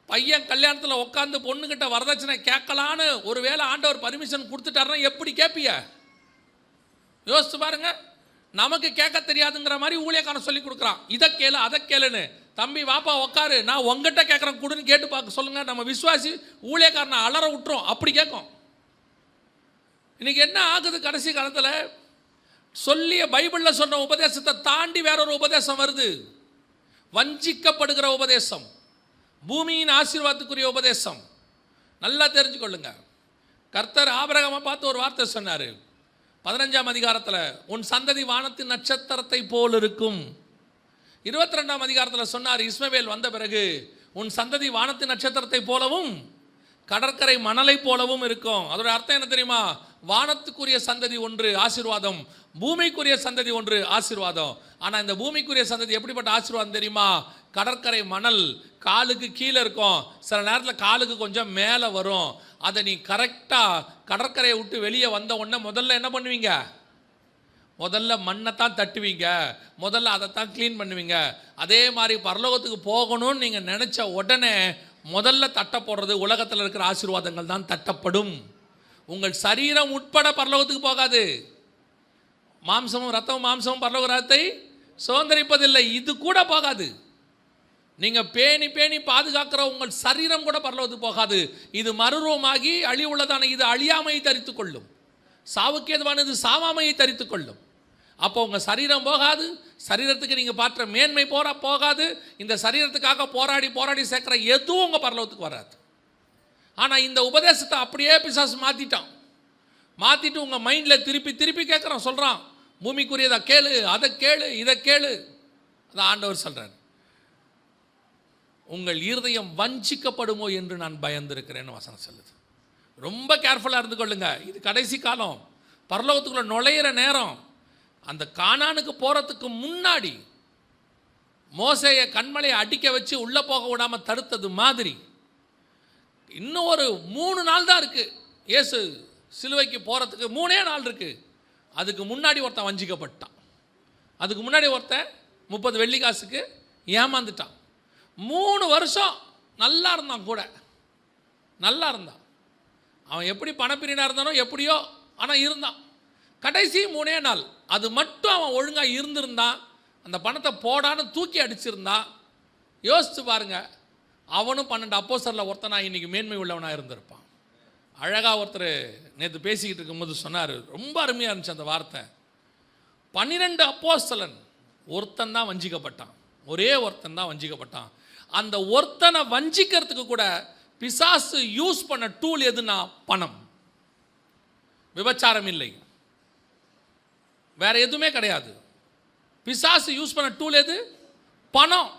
பையன் கல்யாணத்தில் உட்காந்து பொண்ணுக்கிட்ட வரதட்சணை கேட்கலான்னு ஒருவேளை ஆண்டவர் பர்மிஷன் கொடுத்துட்டாருன்னா எப்படி கேட்பிய? யோசிச்சு பாருங்க. நமக்கு கேட்க தெரியாதுங்கிற மாதிரி ஊழியக்காரன் சொல்லி கொடுக்குறான். இதை கேளு அதை கேளுன்னு. தம்பி வாப்பா உட்காரு, நான் உங்ககிட்ட கேட்குறேன் கொடுன்னு கேட்டு பார்க்க சொல்லுங்க. நம்ம விசுவாசி ஊழியக்காரனை அலற விட்டுரும், அப்படி கேட்கும். இன்னைக்கு என்ன ஆகுது, கடைசி காலத்தில் சொல்லிய பைபிளில் சொன்ன உபதேசத்தை தாண்டி வேறொரு உபதேசம் வருது. வஞ்சிக்கப்படுகிற உபதேசம், பூமியின் ஆசீர்வாதத்துக்குரிய உபதேசம். நல்லா தெரிஞ்சுக்கொள்ளுங்க. கர்த்தர் ஆபிரகாமை பார்த்து ஒரு வார்த்தை சொன்னார் 15ஆம் அதிகாரத்தில், உன் சந்ததி வானத்தின் நட்சத்திரத்தை போல் இருக்கும். 22ஆம் அதிகாரத்தில் சொன்னார் இஸ்மவேல் வந்த பிறகு உன் சந்ததி வானத்தின் நட்சத்திரத்தை போலவும் கடற்கரை மணலை போலவும் இருக்கும். அதோட அர்த்தம் என்ன தெரியுமா? வானத்துக்குரிய சந்ததி ஒன்று ஆசீர்வாதம், பூமிக்குரிய சந்ததி ஒன்று ஆசீர்வாதம். ஆனால் இந்த பூமிக்குரிய சந்ததி எப்படிப்பட்ட ஆசீர்வாதம் தெரியுமா? கடற்கரை மணல் காலுக்கு கீழே இருக்கும், சில நேரத்தில் காலுக்கு கொஞ்சம் மேலே வரும். அதை நீ கரெக்டாக கடற்கரையை விட்டு வெளியே வந்த உடனே முதல்ல என்ன பண்ணுவீங்க? முதல்ல மண்ணை தான் தட்டுவீங்க, முதல்ல அதைத்தான் க்ளீன் பண்ணுவீங்க. அதே மாதிரி பரலோகத்துக்கு போகணும்னு நீங்கள் நினச்ச உடனே முதல்ல தட்ட போடுறது உலகத்தில் இருக்கிற ஆசீர்வாதங்கள் தான் தட்டப்படும். உங்கள் சரீரம் உட்பட பரலோகத்துக்கு போகாது. மாம்சமும் ரத்தமும் மாம்சமும் பரலோக ரத்தத்தை சுதந்திரிப்பதில்லை, இது கூட போகாது. நீங்கள் பேணி பேணி பாதுகாக்கிற உங்கள் சரீரம் கூட பரலோகத்துக்கு போகாது. இது மறுரூபமாகி அழிவுள்ளதான இது அழியாமையை தரித்து கொள்ளும், சாவுக்கு ஏதுவானது சாவாமையை தரித்து கொள்ளும். அப்போ உங்கள் சரீரம் போகாது, சரீரத்துக்கு நீங்கள் பாற்ற மேன்மை போகாது. இந்த சரீரத்துக்காக போராடி போராடி சேர்க்குற எதுவும் உங்கள் பரலோகத்துக்கு வராது. ஆனால் இந்த உபதேசத்தை அப்படியே பிசாசு மாற்றிட்டு உங்கள் மைண்டில் திருப்பி திருப்பி கேட்குறான், சொல்கிறான் பூமிக்குரியதை கேளு, அதை கேளு, இதை கேளு. அதை ஆண்டவர் சொல்கிறார், உங்கள் இருதயம் வஞ்சிக்கப்படுமோ என்று நான் பயந்திருக்கிறேன்னு வசனம் சொல்லுது. ரொம்ப கேர்ஃபுல்லாக இருந்து கொள்ளுங்க. இது கடைசி காலம், பரலோகத்துக்குள்ள நுழையிற நேரம். அந்த கானானுக்கு போகிறதுக்கு முன்னாடி மோசேயை கண்மலையை அடிக்க வச்சு உள்ளே போக விடாமல் தடுத்தது மாதிரி இன்னும் ஒரு 3 நாள் தான் இருக்குது. இயேசு சிலுவைக்கு போகிறதுக்கு 3 நாள் இருக்குது. அதுக்கு முன்னாடி ஒருத்தன் வஞ்சிக்கப்பட்டான். அதுக்கு முன்னாடி ஒருத்தன் 30 வெள்ளி காசுக்கு ஏமாந்துட்டான். 3 வருஷம் நல்லா இருந்தான், கூட நல்லா இருந்தான். அவன் எப்படி பணப்பிரினாக இருந்தானோ எப்படியோ, ஆனால் இருந்தான். கடைசி 3 நாள் அது மட்டும் அவன் ஒழுங்காக இருந்திருந்தான், அந்த பணத்தை போடான்னு தூக்கி அடிச்சிருந்தான். யோசித்து பாருங்க, அவனும் 12 அப்போஸ்தலரில் ஒருத்தனாக இன்றைக்கி மேன்மை உள்ளவனாக இருந்திருப்பான். அழகாக ஒருத்தர் நேற்று பேசிக்கிட்டு இருக்கும்போது சொன்னார், ரொம்ப அருமையாக இருந்துச்சு அந்த வார்த்தை. 12 அப்போஸ்தலன் ஒருத்தன் தான் வஞ்சிக்கப்பட்டான், ஒரே ஒருத்தன் தான் வஞ்சிக்கப்பட்டான். அந்த ஒருத்தனை வஞ்சிக்கிறதுக்கு கூட பிசாசு யூஸ் பண்ண டூல் எதுனா பணம். விபச்சாரம் இல்லை, வேற எதுவுமே கிடையாது. பிசாசு யூஸ் பண்ண டூல் எது? பணம்.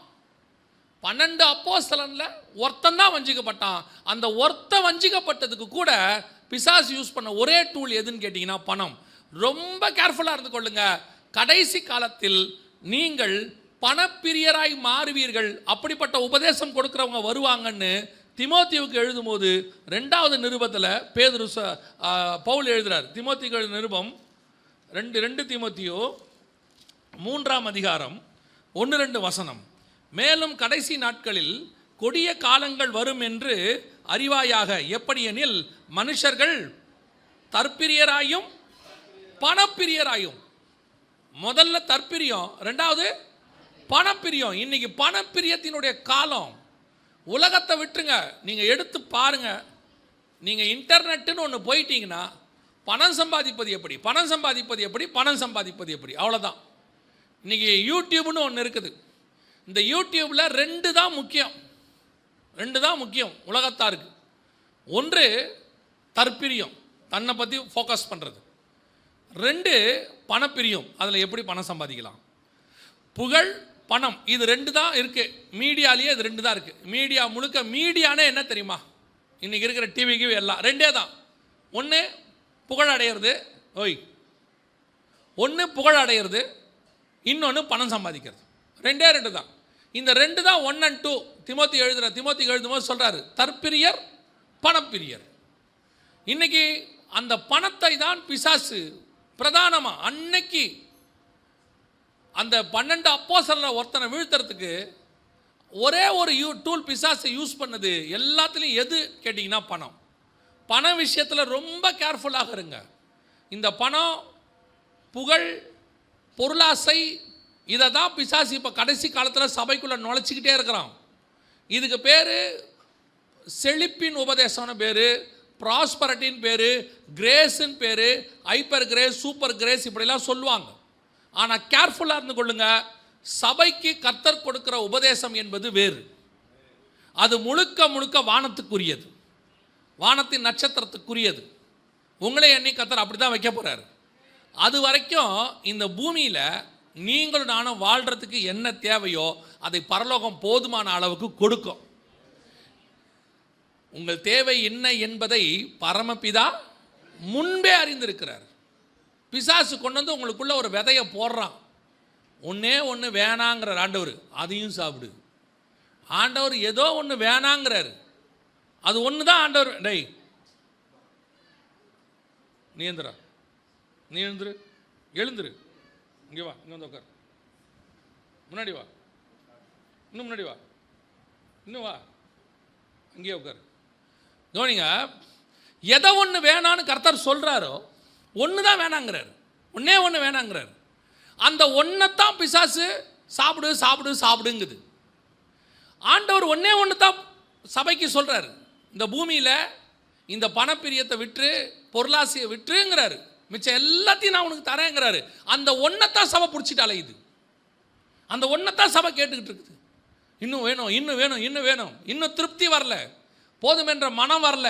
12 அப்போஸ்தலன்ல ஒருத்தன் தான் வஞ்சிக்கப்பட்டான். அந்த ஒருத்தன் வஞ்சிக்கப்பட்டதுக்கு கூட பிசாசு யூஸ் பண்ண ஒரே டூல் எதுன்னு கேட்டிங்கன்னா பணம். ரொம்ப கேர்ஃபுல்லாக இருந்து கொள்ளுங்க. கடைசி காலத்தில் நீங்கள் பணப்பிரியராய் மாறுவீர்கள். அப்படிப்பட்ட உபதேசம் கொடுக்குறவங்க வருவாங்கன்னு திமோத்தியுக்கு எழுதும்போது 2வது நிருபத்தில் பவுல் எழுதுகிறார். திமோத்திக்கு எழுதின நிருபம் 2 தீமோத்தேயு 3ஆம் அதிகாரம் 1-2 வசனம். மேலும் கடைசி நாட்களில் கொடிய காலங்கள் வரும் என்று அறிவாயாக. எப்படியெனில் மனுஷர்கள் தற்பிரியராயும் பணப்பிரியராயும். முதல்ல தற்பிரியம், 2வது பணப்பிரியம். இன்னைக்கு பணப்பிரியத்தினுடைய காலம். உலகத்தை விட்டுருங்க, நீங்கள் எடுத்து பாருங்கள். நீங்கள் இன்டர்நெட்டுன்னு ஒன்று போயிட்டீங்கன்னா பணம் சம்பாதிப்பது எப்படி, பணம் சம்பாதிப்பது எப்படி, பணம் சம்பாதிப்பது எப்படி, அவ்வளோதான். இன்றைக்கி யூடியூப்னு ஒன்று இருக்குது. இந்த யூடியூப்பில் ரெண்டு தான் முக்கியம் உலகத்தாருக்கு. ஒன்று தற்பிரியம், தன்னை பற்றி ஃபோக்கஸ் பண்ணுறது. ரெண்டு பணப்பிரியம், அதில் எப்படி பணம் சம்பாதிக்கலாம். புகழ் பணம் இது ரெண்டு தான் இருக்குது மீடியாலேயே. இது ரெண்டு தான் இருக்குது மீடியா முழுக்க. மீடியானே என்ன தெரியுமா, இன்றைக்கி இருக்கிற டிவிக்கு எல்லாம் ரெண்டே தான். ஒன்று புகழ் அடையிறது, ஒன்று புகழ் அடையிறது, இன்னொன்று பணம் சம்பாதிக்கிறது. ரெண்டு தான். இந்த ரெண்டு தான் 1 and 2. திமோத்தி எழுதும்போது சொல்கிறாரு, தற்பிரியர் பணப்பிரியர். இன்றைக்கி அந்த பணத்தை தான் பிசாசு பிரதானமாக. அன்னைக்கு அந்த 12 அப்போஸ்தலரில் ஒருத்தனை வீழ்த்துறதுக்கு ஒரே ஒரு டூல் பிசாசை யூஸ் பண்ணது எல்லாத்துலேயும் எது கேட்டிங்கன்னா பணம். பண விஷயத்தில் ரொம்ப கேர்ஃபுல்லாக இருங்க. இந்த பணம், புகழ், பொருளாசை, இதை தான் பிசாசு இப்போ கடைசி காலத்தில் சபைக்குள்ளே நுழைச்சிக்கிட்டே இருக்கிறான். இதுக்கு பேர் செழிப்பின் உபதேசம்னு பேர், ப்ராஸ்பரிட்டின்னு பேர், கிரேஸுன்னு பேர், ஹைப்பர் கிரேஸ், சூப்பர் கிரேஸ், இப்படிலாம் சொல்லுவாங்க. ஆனால் கேர்ஃபுல்லாக இருந்து கொள்ளுங்க. சபைக்கு கர்த்தர் கொடுக்கிற உபதேசம் என்பது வேறு. அது முழுக்க வானத்துக்குரியது, வானத்தின் நட்சத்திரத்துக்குரியது. உங்களே எண்ணி கர்த்தர் அப்படி தான் வைக்க போகிறாரு. அது வரைக்கும் இந்த பூமியில் நீங்களும் நானும் வாழ்கிறதுக்கு என்ன தேவையோ அதை பரலோகம் போதுமான அளவுக்கு கொடுக்கும். உங்கள் தேவை என்ன என்பதை பரமபிதா முன்பே அறிந்திருக்கிறார். பிசாசு கொண்டு வந்து உங்களுக்குள்ள ஒரு விதையை போடுறான். ஒன்று வேணாங்கிறார் ஆண்டவர், அதையும் சாப்பிடு. ஆண்டவர் ஏதோ ஒன்று வேணாங்கிறார், அது ஒன்று தான் ஆண்டவர். டேய் நீ எழுந்துரு, இங்கே வா, இங்கே வந்து உட்கார், முன்னாடி வா, இன்னும் முன்னாடி வா, இன்னும் வா, இங்கேயே உட்கார். கவனிங்க, எதை ஒன்று வேணான்னு கர்த்தர் சொல்கிறாரோ ஒன்று தான் வேணாங்கிறார், ஒன்று வேணாங்கிறார். அந்த ஒன்றைத்தான் பிசாசு சாப்பிடுங்குது. ஆண்டவர் ஒன்று தான் சபைக்கு சொல்கிறார். இந்த பூமியில் இந்த பணப்பிரியத்தை விற்று, பொருளாசையை விற்றுங்கிறாரு. மிச்சம் எல்லாத்தையும் நான் உனக்கு தரேங்கிறாரு. அந்த ஒன்றைத்தான் சபை பிடிச்சிட்டாலே, இது அந்த ஒன்றைத்தான் சபை கேட்டுக்கிட்டு இருக்குது. இன்னும் வேணும், இன்னும் திருப்தி வரல, போதும் என்ற மனம் வரல.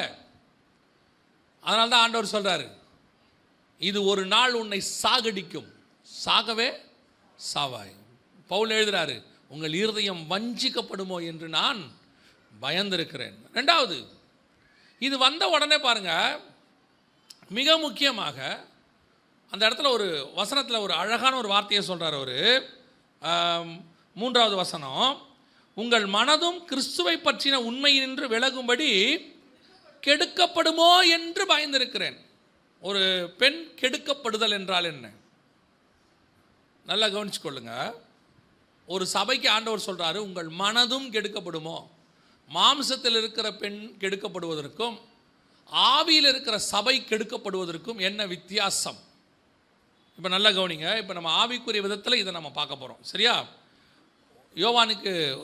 அதனால தான் ஆண்டவர் சொல்கிறாரு, இது ஒரு நாள் உன்னை சாகடிக்கும், சாகவே சாவாய். பவுல் எழுதுறாரு, உங்கள் இருதயம் வஞ்சிக்கப்படுமோ என்று நான் பயந்திருக்கிறேன். ரெண்டாவது, இது வந்த உடனே பாருங்க, மிக முக்கியமாக அந்த இடத்துல ஒரு வசனத்தில் ஒரு அழகான ஒரு வார்த்தையை சொல்கிறார் அவர். 3வது வசனம், உங்கள் மனதும் கிறிஸ்துவை பற்றின உண்மையினின்று விலகும்படி கெடுக்கப்படுமோ என்று பயந்திருக்கிறேன். ஒரு பெண் கெடுக்கப்படுதல் என்றால் என்ன? நல்லா கவனிச்சுக்கொள்ளுங்க. ஒரு சபைக்கு ஆண்டவர் சொல்கிறாரு, உங்கள் மனதும் கெடுக்கப்படுமோ. மாம்சத்தில் இருக்கிற பெண் கெடுக்கப்படுவதற்கும் ஆவியில் இருக்கிற சபை கெடுக்கப்படுவதற்கும் என்ன வித்தியாசம்? இப்போ நல்லா கவனிங்க. இப்போ நம்ம ஆவிக்குரிய விதத்தில் இதை நம்ம பார்க்க போகிறோம், சரியா?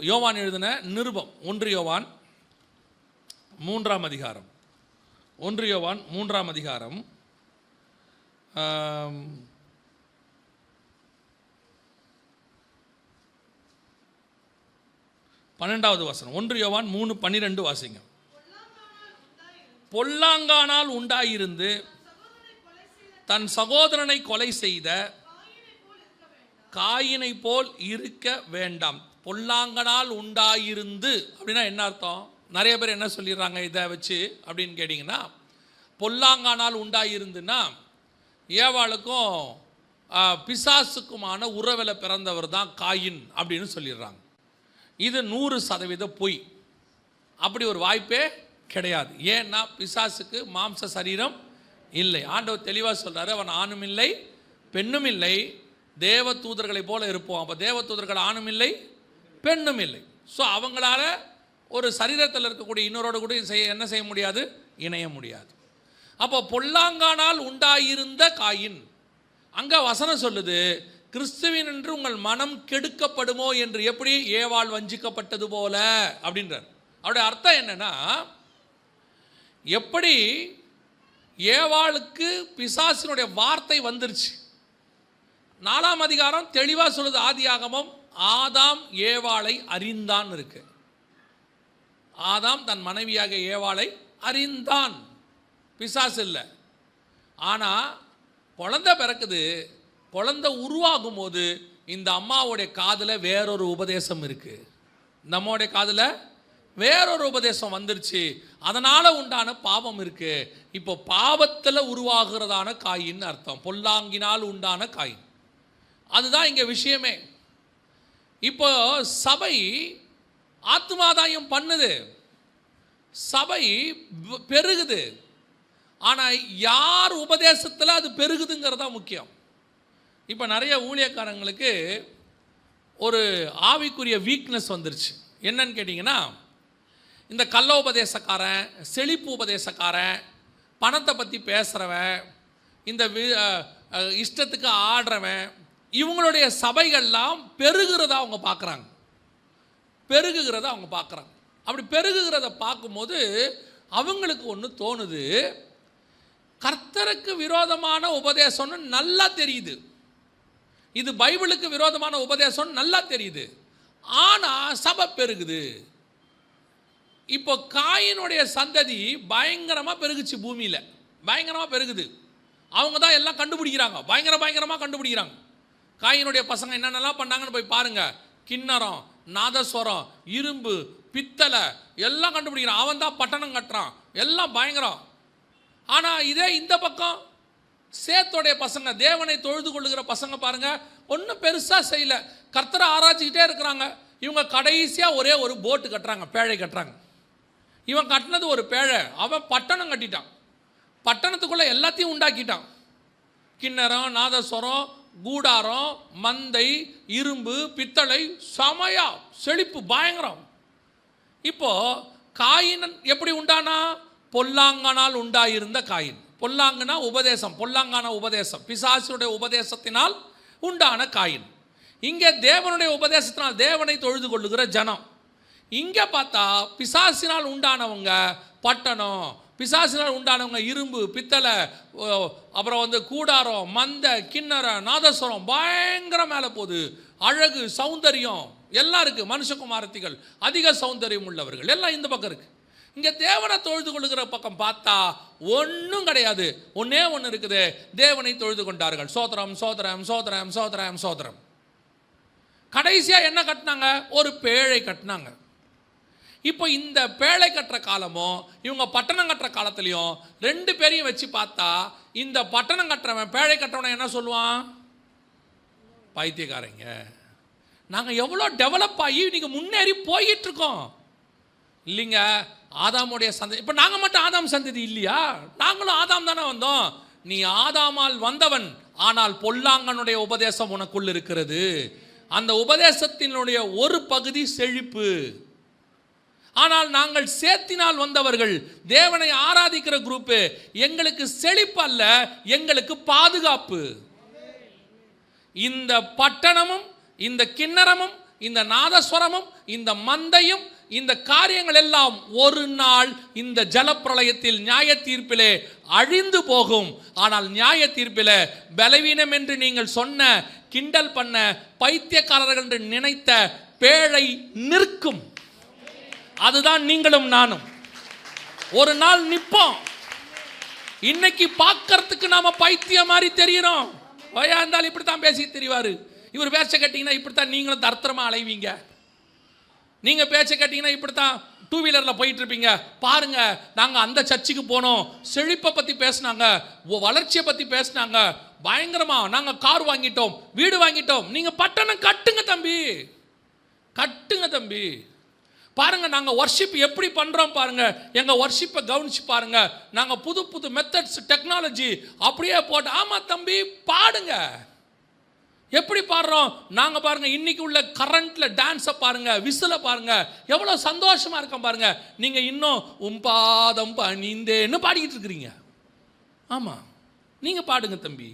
யோவான் எழுதின நிருபம் 1 யோவான் 3ஆம் அதிகாரம், 1 யோவான் 3ஆம் அதிகாரம் 12வது வசனம். 1 யோவான் 3:12 வாசிங்க. பொல்லாங்கானால் உண்டாயிருந்து தன் சகோதரனை கொலை செய்த காயினை போல் இருக்க வேண்டாம். பொல்லாங்கனால் உண்டாயிருந்து அப்படின்னா என்ன அர்த்தம்? நிறைய பேர் என்ன சொல்லிடுறாங்க இதை வச்சு அப்படின்னு கேட்டிங்கன்னா, பொல்லாங்கானால் உண்டாயிருந்துன்னா ஏவாளுக்கும் பிசாசுக்குமான உறவில் பிறந்தவர் தான் காயின் அப்படின்னு சொல்லிடுறாங்க. இது 100% பொய். அப்படி ஒரு வாய்ப்பே கிடையாது. ஏன்னா பிசாசுக்கு மாம்ச சரீரம் இல்லை. ஆண்டவர் தெளிவாக சொல்கிறாரு, அவன் ஆணும் இல்லை பெண்ணும் இல்லை, தேவ தூதர்களை போல இருப்போம். அப்போ தேவ தூதர்கள் ஆணும் இல்லை பெண்ணும் இல்லை. ஸோ அவங்களால ஒரு சரீரத்தில் இருக்கக்கூடிய இன்னொரோட கூட என்ன செய்ய முடியாது, இணைய முடியாது. அப்போ பொல்லாங்கானால் உண்டாயிருந்த காயின், அங்கே வசனம் சொல்லுது, கிறிஸ்துவின் என்று உங்கள் மனம் கெடுக்கப்படுமோ என்று. எப்படி? ஏவாள் வஞ்சிக்கப்பட்டது போல அப்படின்றார். அவருடைய அர்த்தம் என்னன்னா, எப்படி ஏவாளுக்கு பிசாசினுடைய வார்த்தை வந்துருச்சு. 4ஆம் அதிகாரம் தெளிவாக சொல்லுது. ஆதியாகமம், ஆதாம் ஏவாளை அறிந்தான் இருக்கு. ஆதாம் தன் மனைவியாக ஏவாளை அறிந்தான், பிசாசு இல்லை. ஆனால் குழந்தை பிறக்குது. குழந்தை உருவாகும் போது இந்த அம்மாவுடைய காதில் வேறொரு உபதேசம் இருக்குது. இந்த அம்மாவுடைய காதில் வேறொரு உபதேசம் வந்துருச்சு. அதனால் உண்டான பாவம் இருக்குது. இப்போ பாவத்தில் உருவாகிறதான காயின்னு அர்த்தம். பொல்லாங்கினால் உண்டான காயின். அதுதான் இங்கே விஷயமே. இப்போ சபை ஆத்மாதாயம் பண்ணுது, சபை பெருகுது. ஆனால் யார் உபதேசத்தில் அது பெருகுதுங்கிறது தான் முக்கியம். இப்போ நிறைய ஊழியக்காரங்களுக்கு ஒரு ஆவிக்குரிய வீக்னஸ் வந்துருச்சு. என்னன்னு கேட்டிங்கன்னா, இந்த கள்ள உபதேசக்காரன், செழிப்பு உபதேசக்காரன், பணத்தை பற்றி பேசுகிறவன், இந்த இஷ்டத்துக்கு ஆடுறவன், இவங்களுடைய சபைகள்லாம் பெருகிறத அவங்க பார்க்குறாங்க. அப்படி பெருகுகிறத பார்க்கும்போது அவங்களுக்கு ஒன்று தோணுது, கர்த்தருக்கு விரோதமான உபதேசம்னு நல்லா தெரியுது, இது பைபிளுக்கு விரோதமான உபதேசம் நல்லா தெரியுது, ஆனால் சபை பெருகுது. இப்போ காயினுடைய சந்ததி பயங்கரமாக பெருகுச்சு, பூமியில் பயங்கரமாக பெருகுது. அவங்க தான் எல்லாம் கண்டுபிடிக்கிறாங்க, பயங்கரமாக கண்டுபிடிக்கிறாங்க. காயினுடைய பசங்க என்னென்னலாம் பண்ணாங்கன்னு போய் பாருங்கள். கிண்ணறம், நாதஸ்வரம், இரும்பு, பித்தளை எல்லாம் கண்டுபிடிக்கிறான். அவன் தான் பட்டணம் கட்டுறான், எல்லாம் பயங்கரம். ஆனால் இதே இந்த பக்கம் சேத்தோடைய பசங்க, தேவனை தொழுது கொள்ளுகிற பசங்க பாருங்க, ஒன்றும் பெருசாக செய்யலை, கர்த்தரை ஆராய்ச்சிக்கிட்டே இருக்கிறாங்க. இவங்க கடைசியாக ஒரே ஒரு போட்டு கட்டுறாங்க, பேழை கட்டுறாங்க. இவன் கட்டினது ஒரு பேழை, அவன் பட்டணம் கட்டிட்டான். பட்டணத்துக்குள்ளே எல்லாத்தையும் உண்டாக்கிட்டான். கிண்ணறம், நாதஸ்வரம், கூடாரம், மந்தை, இரும்பு, பித்தளை, சமயா செழிப்பு பயங்கரம். இப்போ காயின் எப்படி உண்டானா? பொல்லாங்கனால் உண்டாயிருந்த காயின். பொல்லாங்கனா உபதேசம், பொல்லாங்கான உபதேசம், பிசாசுடைய உபதேசத்தினால் உண்டான காயின். இங்கே தேவனுடைய உபதேசத்தினால் தேவனை தொழுது கொள்ளுகிற ஜனம். இங்கே பார்த்தா பிசாசினால் உண்டானவங்க பட்டணம், பிசாசினால் உண்டானவங்க இரும்பு, பித்தளை, அப்புறம் கூடாரம், மந்த, கிண்ணற, நாதஸ்வரம் பயங்கர மேலே போகுது. அழகு, சௌந்தரியம் எல்லாம் இருக்குது. மனுஷகுமாரத்திகள், அதிக சௌந்தரியம் உள்ளவர்கள் எல்லாம் இந்த பக்கம் இருக்குது. இங்கே தேவனை தொழுது கொள்ளுகிற பக்கம் பார்த்தா ஒன்றும் கிடையாது. ஒன்றே ஒன்று இருக்குது, தேவனை தொழுது கொண்டார்கள். சோத்திரம் சோத்திரம் சோத்திரம் சோத்திரம் சோத்திரம். கடைசியாக என்ன கட்டினாங்க? ஒரு பேழை கட்டினாங்க. இப்போ இந்த பேழை கட்டுற காலமும் இவங்க பட்டணம் கட்டுற காலத்துலையும் ரெண்டு பேரையும் வச்சு பார்த்தா, இந்த பட்டணம் கட்டுறவன் பேழை கட்டுறவனை என்ன சொல்லுவான்? பைத்தியக்காரங்க, நாங்கள் எவ்வளோ டெவலப் ஆகி நீங்கள் முன்னேறி போயிட்டு இருக்கோம். இல்லைங்க, ஆதாமுடைய சந்ததி. இப்போ நாங்கள் மட்டும் ஆதாம் சந்ததி இல்லையா? நாங்களும் ஆதாம் தானே வந்தோம். நீ ஆதாமால் வந்தவன், ஆனால் பொல்லாங்கனுடைய உபதேசம் உனக்குள் இருக்கிறது. அந்த உபதேசத்தினுடைய ஒரு பகுதி செழிப்பு. ஆனால் நாங்கள் சேத்தினால் வந்தவர்கள், தேவனை ஆராதிக்கிற குரூப்பு. எங்களுக்கு செழிப்பு அல்ல, எங்களுக்கு பாதுகாப்பு. இந்த பட்டணமும், இந்த கிண்ணறமும், இந்த நாதஸ்வரமும், இந்த மந்தையும், இந்த காரியங்கள் எல்லாம் ஒரு நாள் இந்த ஜலப்பிரளயத்தில் நியாய தீர்ப்பிலே அழிந்து போகும். ஆனால் நியாய தீர்ப்பில் பலவீனம் என்று நீங்கள் சொன்ன, கிண்டல் பண்ண, பைத்தியக்காரர்கள் என்று நினைத்த பேழை நிற்கும். அதுதான் நீங்களும் நானும் ஒரு நாள் நிற்போம். இன்னைக்கு பார்க்கறதுக்கு நாம பைத்தியம் மாதிரி தெரிகிறோம். வயா இருந்தாலும் இப்படித்தான் பேசி தெரிவாரு. இவர் பேச்ச கேட்டீங்கன்னா இப்படித்தான் நீங்களும் தர்த்தரமா அலைவீங்க. நீங்க பேச்ச கேட்டீங்கன்னா இப்படித்தான் டூ வீலர்ல போயிட்டு இருப்பீங்க. பாருங்க, நாங்க அந்த சர்ச்சுக்கு போனோம், செழிப்பை பத்தி பேசினாங்க, வளர்ச்சியை பத்தி பேசினாங்க, பயங்கரமா நாங்க கார் வாங்கிட்டோம், வீடு வாங்கிட்டோம். நீங்க பட்டணம் கட்டுங்க தம்பி, கட்டுங்க தம்பி. பாருங்க, நாங்கள் வர்ஷிப் எப்படி பண்ணுறோம் பாருங்க, எங்கள் வர்ஷிப்பை கவனிச்சு பாருங்க. நாங்கள் புது புது மெத்தட்ஸ், டெக்னாலஜி அப்படியே போட்டு. ஆமாம் தம்பி, பாடுங்க. எப்படி பாடுறோம் நாங்கள் பாருங்க. இன்னைக்கு உள்ள கரண்ட்ல டான்ஸை பாருங்க, விசில பாருங்க, எவ்வளோ சந்தோஷமா இருக்கோம் பாருங்க. நீங்கள் இன்னும் உம்பாதம் பணிந்தேன்னு பாடிக்கிட்டு இருக்கிறீங்க. ஆமாம், நீங்கள் பாடுங்க தம்பி.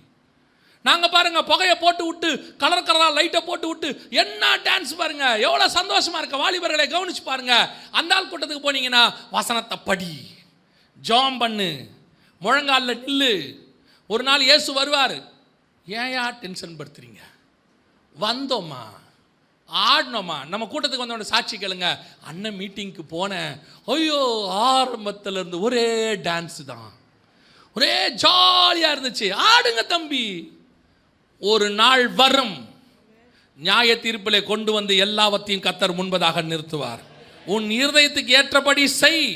நாங்கள் பாருங்க புகையை போட்டு விட்டு கலர் கலராக லைட்டை போட்டு விட்டு என்ன டான்ஸ் பாருங்க, எவ்வளோ சந்தோஷமா இருக்க. வாலிபர்களை கவனிச்சு பாருங்க. அந்த ஆள் கூட்டத்துக்கு போனீங்கன்னா வசனத்தை படி, ஜாம் பண்ணு, முழங்காலில் நில்லு. ஒரு நாள் இயேசு வருவார். ஏயா டென்ஷன் படுத்துறீங்க? வந்தோம்மா, ஆடணுமா. நம்ம கூட்டத்துக்கு வந்தோட சாட்சி கேளுங்க. அண்ணன் மீட்டிங்க்கு போனேன், ஐயோ ஆரம்பத்தில் இருந்து ஒரே டான்ஸ் தான், ஒரே ஜாலியாக இருந்துச்சு. ஆடுங்க தம்பி. ஒரு நாள் வரும், நியாய தீர்ப்பிலே கொண்டு வந்து எல்லாவற்றையும் கர்த்தர் முன்பதாக நிறுத்துவார். உன் இருதயத்துக்கு ஏற்றபடி செய்,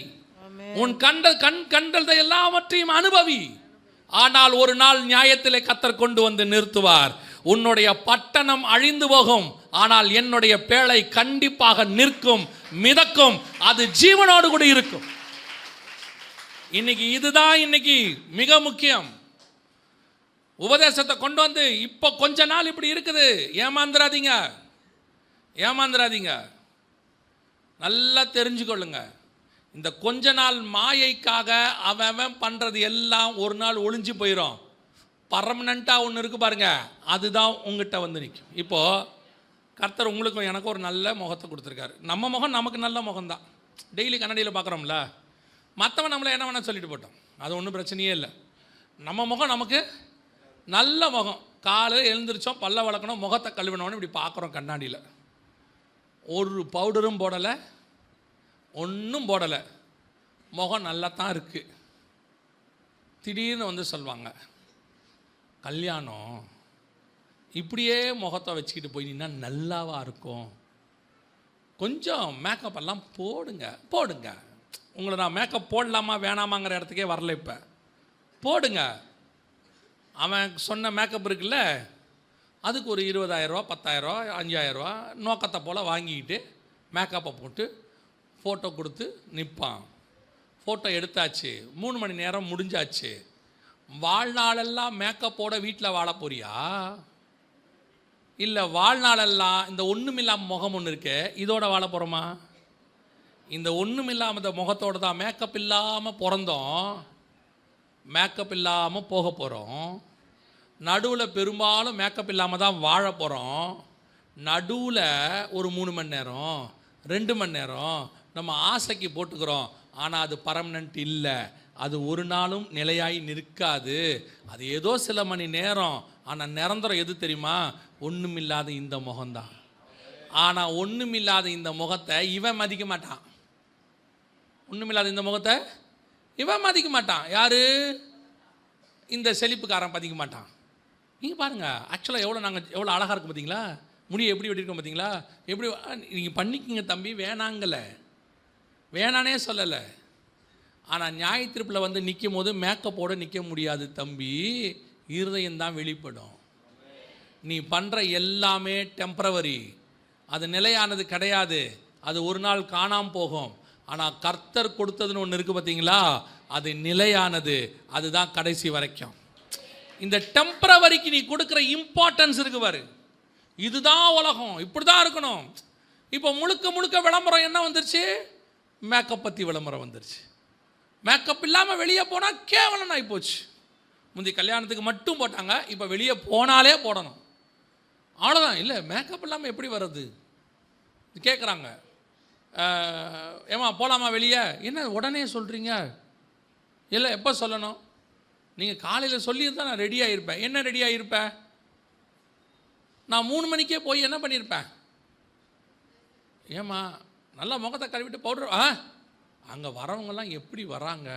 உன் கண்டதை எல்லாவற்றையும் அனுபவி. ஆனால் ஒரு நாள் நியாயத்திலே கர்த்தர் கொண்டு வந்து நிறுத்துவார். உன்னுடைய பட்டணம் அழிந்து போகும், ஆனால் என்னுடைய பேழை கண்டிப்பாக நிற்கும், மிதக்கும், அது ஜீவனோடு கூட இருக்கும். இன்னைக்கு இதுதான் இன்னைக்கு மிக முக்கியம். உபதேசத்தை கொண்டு வந்து இப்போ கொஞ்ச நாள் இப்படி இருக்குது. ஏமாந்துராதீங்க, ஏமாந்துராதீங்க. நல்லா தெரிஞ்சுக்கொள்ளுங்க. இந்த கொஞ்ச நாள் மாயைக்காக அவன் பண்ணுறது எல்லாம் ஒரு நாள் ஒளிஞ்சு போயிடும். பர்மனண்ட்டாக ஒன்று இருக்குது பாருங்க, அதுதான் உங்ககிட்ட வந்து நிற்கும். இப்போது கர்த்தர் உங்களுக்கும் எனக்கும் ஒரு நல்ல முகத்தை கொடுத்துருக்காரு. நம்ம முகம் நமக்கு நல்ல முகம்தான். டெய்லி கண்ணாடியில் பார்க்குறோம்ல. மற்றவன் நம்மளை என்ன வேணால் சொல்லிட்டு போட்டோம், அது ஒன்றும் பிரச்சனையே இல்லை. நம்ம முகம் நமக்கு நல்ல முகம். காலையில் எழுந்திரிச்சோம், பல்ல வளர்க்கணும், முகத்தை கழுவினோன்னு இப்படி பார்க்குறோம் கண்ணாடியில். ஒரு பவுடரும் போடலை, ஒன்றும் போடலை, முகம் நல்லா தான் இருக்குது. திடீர்னு வந்து சொல்லுவாங்க, கல்யாணம் இப்படியே முகத்தை வச்சுக்கிட்டு போய் நின்னா நல்லாவா இருக்கும், கொஞ்சம் மேக்கப் எல்லாம் போடுங்க போடுங்க. உங்களை நான் மேக்கப் போடலாமா வேணாமாங்கிற இடத்துக்கே வரல. இப்போ போடுங்க. அவன் சொன்ன மேக்கப் இருக்குல்ல, அதுக்கு ஒரு 20,000 10,000 5,000 நோக்கத்தை போல் வாங்கிக்கிட்டு மேக்கப்பை போட்டு ஃபோட்டோ கொடுத்து நிற்பான். ஃபோட்டோ எடுத்தாச்சு, 3 மணி நேரம் முடிஞ்சாச்சு. வாழ்நாளெல்லாம் மேக்கப்போட வீட்டில் வாழ போறியா? இல்லை வாழ்நாளெல்லாம் இந்த ஒன்றுமில்லாமல் முகம் ஒன்று இருக்கு, இதோட வாழ போகிறோமா? இந்த ஒன்றுமில்லாமல் இந்த முகத்தோடு தான் மேக்கப் இல்லாமல் பிறந்தோம், மேக்கப் இல்லாமல் போக போகிறோம். நடுவில் பெரும்பாலும் மேக்கப் இல்லாமல் தான் வாழ போகிறோம். நடுவில் ஒரு 3 மணி நேரம் 2 மணி நேரம் நம்ம ஆசைக்கு போட்டுக்கிறோம். ஆனால் அது பர்மனண்ட் இல்லை, அது ஒரு நாளும் நிலையாய் நிற்காது. அது ஏதோ சில மணி நேரம். ஆனால் நிரந்தரம் எது தெரியுமா? ஒன்றுமில்லாத இந்த முகம்தான். ஆனால் ஒன்றுமில்லாத இந்த முகத்தை இவன் மதிக்க மாட்டான். ஒன்றுமில்லாத இந்த முகத்தை இவன் மதிக்க மாட்டான். யாரு? இந்த செழிப்புக்காரன் மதிக்க மாட்டான். நீங்கள் பாருங்கள், ஆக்சுவலாக எவ்வளோ அழகாக இருக்கும் பார்த்தீங்களா? முடியை எப்படி வெட்டியிருக்கோம் பார்த்தீங்களா? எப்படி நீங்கள் பண்ணிக்கிங்க தம்பி, வேணாங்கலை, வேணானே சொல்லலை. ஆனால் நியாய தீர்ப்பில் வந்து நிற்கும் போது மேக்கப்போடு நிற்க முடியாது தம்பி, இருதயம்தான் வெளிப்படும். நீ பண்ணுற எல்லாமே டெம்பரவரி, அது நிலையானது கிடையாது, அது ஒரு நாள் காணாமல் போகும். ஆனால் கர்த்தர் கொடுத்ததுன்னு ஒன்று இருக்குது பார்த்தீங்களா, அது நிலையானது, அதுதான் கடைசி வரைக்கும். இந்த டெம்பரவரிக்கு நீ கொடுக்குற இம்பார்ட்டன்ஸ் இருக்கு பாரு, இதுதான் உலகம், இப்படி தான் இருக்கணும். இப்போ முழுக்க முழுக்க விளம்பரம் என்ன வந்துருச்சு? மேக்கப் பற்றி விளம்பரம் வந்துருச்சு. மேக்கப் இல்லாமல் வெளியே போனால் கேவலம் ஆகி போச்சு. முந்தைய கல்யாணத்துக்கு மட்டும் போட்டாங்க, இப்போ வெளியே போனாலே போடணும், அவ்வளோதான். இல்லை மேக்கப் இல்லாமல் எப்படி வர்றது கேட்குறாங்க. ஏமா போகலாமா வெளியே? என்ன உடனே சொல்கிறீங்க? இல்லை எப்போ சொல்லணும்? நீங்கள் காலையில் சொல்லியிருந்தா நான் ரெடியாக இருப்பேன். என்ன ரெடியாக இருப்பேன்? நான் 3 மணிக்கே போய் என்ன பண்ணியிருப்பேன்? ஏம்மா நல்லா முகத்தை கழுவிட்டு பவுடர் அங்கே வரவங்கெல்லாம் எப்படி வராங்க,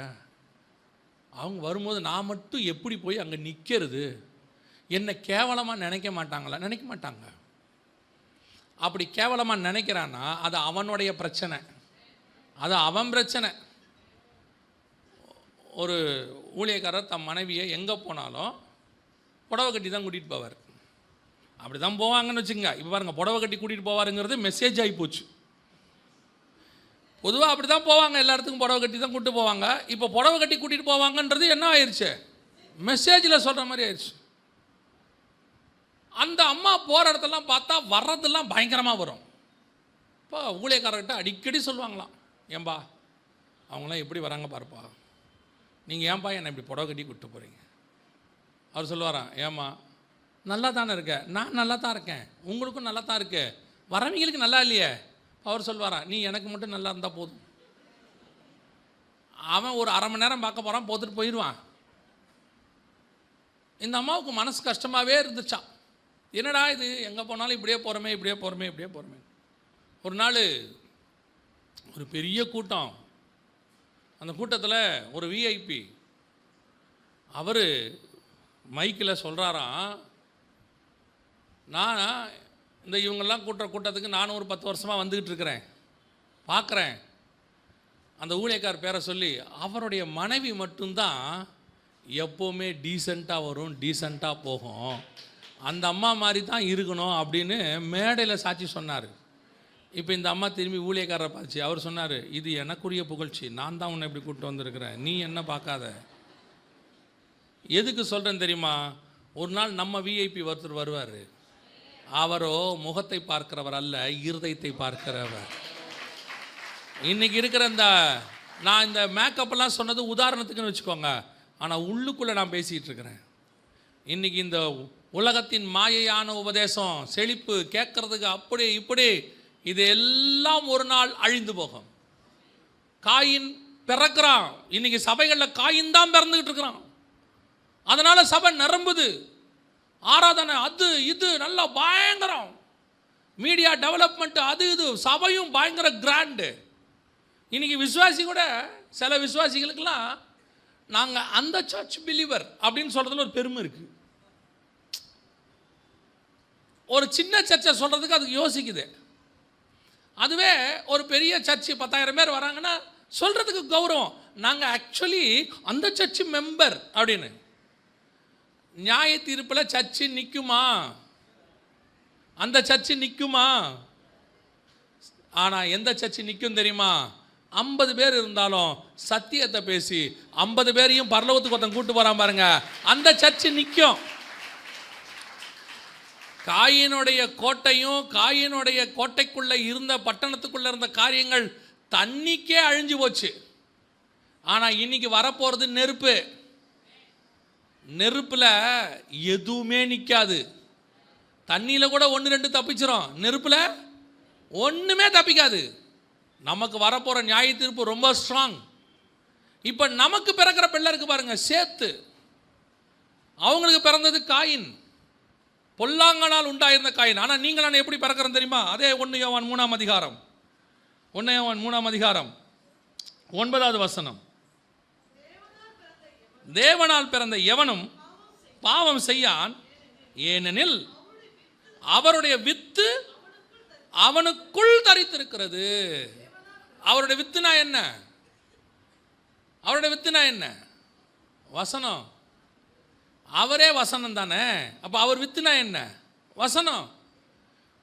அவங்க வரும்போது நான் மட்டும் எப்படி போய் அங்கே நிற்கிறது? என்னை கேவலமாக நினைக்க மாட்டாங்களா? நினைக்க மாட்டாங்க. அப்படி கேவலமாக நினைக்கிறான்னா அது அவனுடைய பிரச்சனை, அது அவன் பிரச்சனை. ஒரு ஊழியக்காரர் தம் மனைவியை எங்கே போனாலும் புடவை கட்டி தான் கூட்டிகிட்டு போவார். அப்படி தான் போவாங்கன்னு வச்சுக்கோங்க. இப்போ பாருங்கள், புடவை கட்டி கூட்டிகிட்டு போவாருங்கிறது மெசேஜ் ஆகி போச்சு. பொதுவாக அப்படி தான் போவாங்க, எல்லா இடத்துக்கும் புடவை கட்டி தான் கூப்பிட்டு போவாங்க. இப்போ புடவை கட்டி கூட்டிகிட்டு போவாங்கன்றது என்ன ஆயிடுச்சு? மெசேஜில் சொல்கிற மாதிரி ஆயிடுச்சு. அந்த அம்மா போகிற இடத்தெல்லாம் பார்த்தா வர்றதெல்லாம் பயங்கரமாக வரும். இப்போ ஊழியக்காரர்கிட்ட அடிக்கடி சொல்லுவாங்களாம், ஏன்பா அவங்களாம் எப்படி வராங்க பாருப்பா, நீங்கள் ஏன்பா என்னை இப்படி புடவை கட்டி கூப்பிட்டு போகிறீங்க? அவர் சொல்லுவாராம், ஏம்மா நல்லா தானே இருக்க, நான் நல்லா தான் இருக்கேன், உங்களுக்கும் நல்லா தான் இருக்கு, வரவங்களுக்கு நல்லா இல்லையே. அவர் சொல்வாராம், நீ எனக்கு மட்டும் நல்லா இருந்தால் போதும். அவன் ஒரு அரை மணி நேரம் பார்க்க போகிறான், போத்துட்டு போயிடுவான். இந்த அம்மாவுக்கு மனசு கஷ்டமாகவே இருந்துச்சான். என்னடா இது, எங்கே போனாலும் இப்படியே போகிறோமே. ஒரு நாள் ஒரு பெரிய கூட்டம். அந்த கூட்டத்தில் ஒரு விஐபி அவர் மைக்கில் சொல்கிறாராம், நான் இந்த இவங்கெல்லாம் கூட்டத்துக்கு நானும் ஒரு 10 வருஷமாக வந்துக்கிட்டு இருக்கிறேன், பார்க்குறேன். அந்த ஊழியக்கார் பேரை சொல்லி, அவருடைய மனைவி மட்டும்தான் எப்போவுமே டீசெண்டாக வரும், டீசெண்டாக போகும், அந்த அம்மா மாதிரி தான் இருக்கணும் அப்படின்னு மேடையில் சாட்சி சொன்னார். இப்போ இந்த அம்மா திரும்பி ஊழியக்காரரை பார்த்து அவர் சொன்னார், இது எனக்குரிய புகழ்ச்சி, நான் தான் உன்னை இப்படி கூப்பிட்டு வந்திருக்கிறேன், நீ என்ன பார்க்காத. எதுக்கு சொல்கிறேன்னு தெரியுமா? ஒரு நாள் நம்ம விஐபி ஒருத்தர் வருவார், அவரோ முகத்தை பார்க்கிறவர் அல்ல, இருதயத்தை பார்க்கிறவர். இன்றைக்கி இருக்கிற நான் இந்த மேக்கப்பெல்லாம் சொன்னது உதாரணத்துக்குன்னு வச்சுக்கோங்க, ஆனால் உள்ளுக்குள்ளே நான் பேசிகிட்டு இருக்கிறேன். இன்றைக்கி இந்த உலகத்தின் மாயையான உபதேசம், செழிப்பு, கேட்குறதுக்கு அப்படி இப்படி, இது எல்லாம் ஒரு நாள் அழிந்து போகும். காயின் பிறக்கிறான், இன்றைக்கி சபைகளில் காயின் தான் பிறந்துக்கிட்டு இருக்கிறான். அதனால் சபை நிரம்புது, ஆராதனை அது இது நல்லா பயங்கரம், மீடியா டெவலப்மெண்ட் அது இது, சபையும் பயங்கர கிராண்டு. இன்றைக்கி விசுவாசி கூட, சில விசுவாசிகளுக்கெல்லாம் நாங்கள் அந்த சர்ச் பிலீவர் அப்படின்னு சொல்கிறதுல ஒரு பெருமை இருக்குது. ஒரு சின்ன சர்ச்சை சொல்கிறதுக்கு அதுக்கு யோசிக்குது. அதுவே ஒரு பெரிய சர்ச்சு 10,000 பேர் வராங்கன்னா சொல்கிறதுக்கு கௌரவம், நாங்கள் ஆக்சுவலி அந்த சர்ச்சு மெம்பர் அப்படின்னு. நியாய தீர்ப்பில் சர்ச்சு நிற்குமா? அந்த சர்ச்சு நிற்குமா? ஆனால் எந்த சர்ச்சு நிற்கும் தெரியுமா? 50 பேர் இருந்தாலும் சத்தியத்தை பேசி 50 பேரையும் பரலோகத்துக்கு ஒருத்தன் கூட்டு போகிறான் பாருங்க, அந்த சர்ச்சு நிற்கும். காயினுடைய கோட்டையும், காயினுடைய கோட்டைக்குள்ளே இருந்த பட்டணத்துக்குள்ளே இருந்த காரியங்கள் தண்ணிக்கே அழிஞ்சு போச்சு. ஆனால் இன்னைக்கு வரப்போகிறது நெருப்பு. நெருப்பில் எதுவுமே நிற்காது. தண்ணியில் கூட 1-2 தப்பிச்சிரும், நெருப்பில் ஒன்றுமே தப்பிக்காது. நமக்கு வரப்போகிற நியாய தீர்ப்பு ரொம்ப ஸ்ட்ராங். இப்போ நமக்கு பிறக்கிற பிள்ளை இருக்கு பாருங்க, சேத்து, அவங்களுக்கு பிறந்தது காயின், பொல்லாங்கனால் உண்டாயிருந்த காயின். ஆனால் நீங்கள் நான் எப்படி பிறக்கிறேன் தெரியுமா? அதே 1 யோவான் 3ஆம் அதிகாரம், 1 யோவான் 3ஆம் அதிகாரம் 9வது வசனம், தேவனால் பிறந்த எவனும் பாவம் செய்யான், ஏனெனில் அவருடைய வித்து அவனுக்குள் தரித்திருக்கிறது. அவருடைய வித்துனா என்ன? அவருடைய வித்துனா என்ன? வசனம். அவரே வசனம் தானே. அப்போ அவர் வித்துனா என்ன? வசனம்.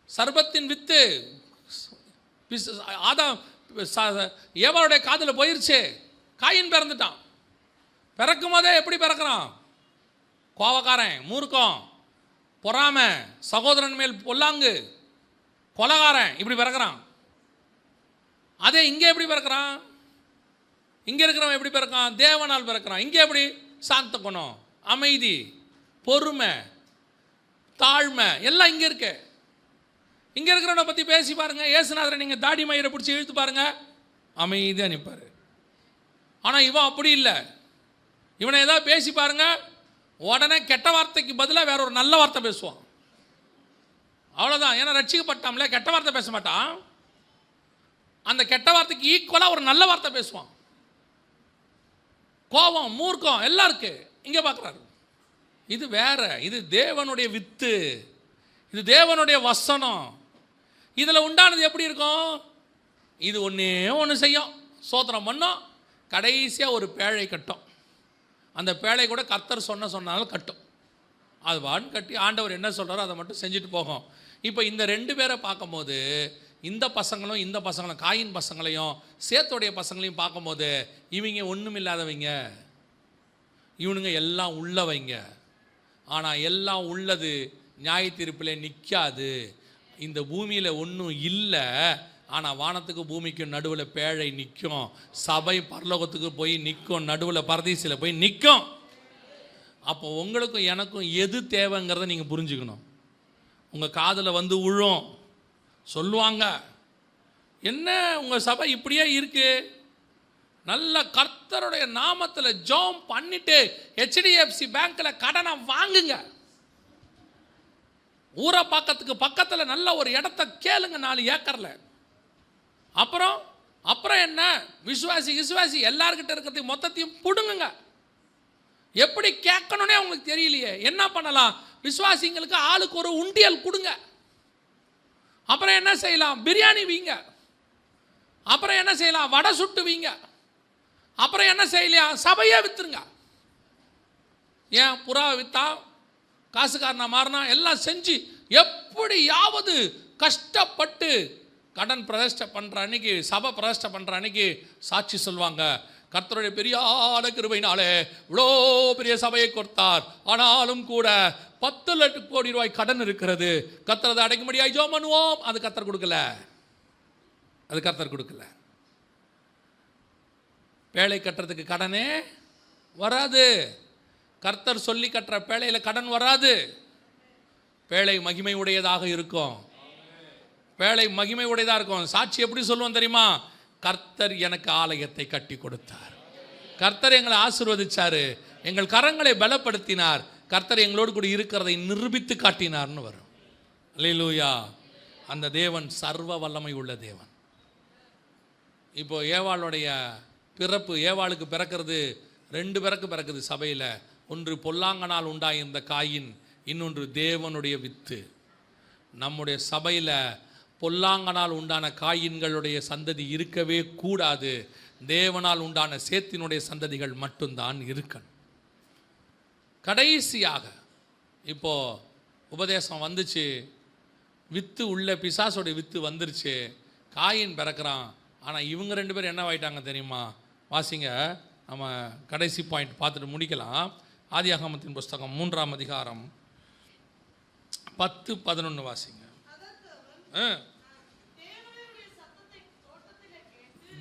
சர்பத்தின் வித்து ஆதாம் ஏவாளுடைய காதில் போயிருச்சு, காயின் பிறந்துட்டான். பிறக்கும் போதே எப்படி பிறக்கிறான்? கோவக்காரன், மூர்க்கம், பொறாமை, சகோதரன் மேல் பொல்லாங்கு, கொலகாரன், இப்படி பிறக்கிறான். அதே இங்கே எப்படி பிறக்கிறான்? இங்கே இருக்கிறவன் எப்படி பிறக்கிறான்? தேவனால் பிறக்கிறான். இங்கே எப்படி? சாந்த குணம், அமைதி, பொறுமை, தாழ்மை எல்லாம் இங்கே இருக்கு. இங்கே இருக்கிறவனை பற்றி பேசி பாருங்க, ஏசுநாதரை நீங்கள் தாடி மயிரை பிடிச்சி இழுத்து பாருங்க, அமைதியாக நிற்பார். ஆனால் இவன் அப்படி இல்லை. இவனை ஏதாவது பேசி பாருங்க, உடனே கெட்ட வார்த்தைக்கு பதிலாக வேற ஒரு நல்ல வார்த்தை பேசுவான். அவ்வளோதான். ஏன்னா ரட்சிக்கப்பட்டாம்ல, கெட்ட வார்த்தை பேச மாட்டான். அந்த கெட்ட வார்த்தைக்கு ஈக்குவலாக ஒரு நல்ல வார்த்தை பேசுவான். கோபம், மூர்க்கம் எல்லாம் இருக்கு, இங்கே பார்க்குறாரு. இது வேற, இது தேவனுடைய வித்து, இது தேவனுடைய வசனம். இதில் உண்டானது எப்படி இருக்கும்? இது ஒன்றே ஒன்று செய்யும், சோத்திரம் பண்ணோம், கடைசியாக ஒரு பேழை கட்டும். அந்த பேழை கூட கர்த்தர் சொன்னாலும் கட்டும். அது வான் கட்டி ஆண்டவர் என்ன சொல்கிறாரோ அதை மட்டும் செஞ்சுட்டு போகும். இப்போ இந்த 2 பேரை பார்க்கும்போது, இந்த பசங்களும் காயின் பசங்களையும் சேத்துடைய பசங்களையும் பார்க்கும்போது, இவங்க ஒன்றும் இல்லாதவங்க, இவனுங்க எல்லாம் உள்ளவங்க. ஆனால் எல்லாம் உள்ளது நியாய தீர்ப்பில் நிற்காது. இந்த பூமியில் ஒன்றும் இல்லை, ஆனால் வானத்துக்கு பூமிக்கும் நடுவில் பேழை நிற்கும். சபை பரலோகத்துக்கு போய் நிற்கும், நடுவில் பரதீசில் போய் நிற்கும். அப்போ உங்களுக்கும் எனக்கும் எது தேவைங்கிறத நீங்கள் புரிஞ்சுக்கணும். உங்கள் காதில் வந்து விழும், சொல்லுவாங்க, என்ன உங்கள் சபை இப்படியே இருக்குது, நல்ல கர்த்தருடைய நாமத்தில் ஜெபம் பண்ணிட்டு HDFC பேங்க்கில் கடனை வாங்குங்க, ஊரை பக்கத்தில் நல்ல ஒரு இடத்த கேளுங்க 4 ஏக்கரில். அப்புறம் என்ன, விசுவாசி எல்லார்கிட்ட இருக்கிறதையும் மொத்தத்தையும் பிடுங்குங்க. எப்படி கேட்கணும்னே உங்களுக்கு தெரியலையே, என்ன பண்ணலாம், விசுவாசிங்களுக்கு ஆளுக்கு ஒரு உண்டியல் கொடுங்க. அப்புறம் என்ன செய்யலாம், பிரியாணி வீங்க. அப்புறம் என்ன செய்யலாம், வடை சுட்டு வீங்க. அப்புறம் என்ன செய்யலாம், சபையே வித்துருங்க. ஏன் புறாவை வித்தா காசுக்காரனா மாறினா எல்லாம் செஞ்சு எப்படியாவது கஷ்டப்பட்டு கடன் பிரதிஷ்டை பண்ணுற அன்னைக்கு, சபை பிரதிஷ்டை பண்ணுற அன்னைக்கு சாட்சி சொல்லுவாங்க, கர்த்தருடைய பெரியாத கிருபையினாலே இவ்வளோ பெரிய சபையை கொடுத்தார், ஆனாலும் கூட 10 லட்சம் கோடி ரூபாய் கடன் இருக்கிறது, கர்த்தர் அடைக்க முடியாது, ஜெபம் பண்ணுவோம். அது கர்த்தர் கொடுக்கல. பேழை கட்டுறதுக்கு கடனே வராது. கர்த்தர் சொல்லி கட்டுற பேழையில் கடன் வராது. பேழை மகிமை உடையதாக இருக்கும். சாட்சி எப்படி சொல்லுவோம் தெரியுமா, கர்த்தர் எனக்கு ஆலயத்தை கட்டி கொடுத்தார், கர்த்தர் எங்களை ஆசீர்வதிச்சாரு, எங்கள் கரங்களை பலப்படுத்தினார், கர்த்தர் எங்களோடு கூட இருக்கிறதை நிரூபித்து காட்டினார்னு வரும். அல்லேலூயா. அந்த தேவன் சர்வ வல்லமை உள்ள தேவன். இப்போ ஏவாளுடைய பிறப்பு, ஏவாளுக்கு பிறக்கிறது 2 பிறக்குது சபையில். ஒன்று பொல்லாங்கனால் உண்டாயிருந்த காயின், இன்னொன்று தேவனுடைய வித்து. நம்முடைய சபையில் பொல்லாங்கனால் உண்டான காயின்களுடைய சந்ததி இருக்கவே கூடாது. தேவனால் உண்டான சேத்தினுடைய சந்ததிகள் மட்டும்தான் இருக்கணும். கடைசியாக இப்போ உபதேசம் வந்துச்சு, வித்து உள்ள பிசாசுடைய வித்து வந்துருச்சு, காயின் பிறக்கிறான். ஆனால் இவங்க 2 பேரும் என்ன ஆயிட்டாங்க தெரியுமா? வாசிங்க, நம்ம கடைசி பாயிண்ட் பார்த்துட்டு முடிக்கலாம். ஆதியாகமத்தின் புஸ்தகம் 3ஆம் அதிகாரம் 10-11 வாசிங்க.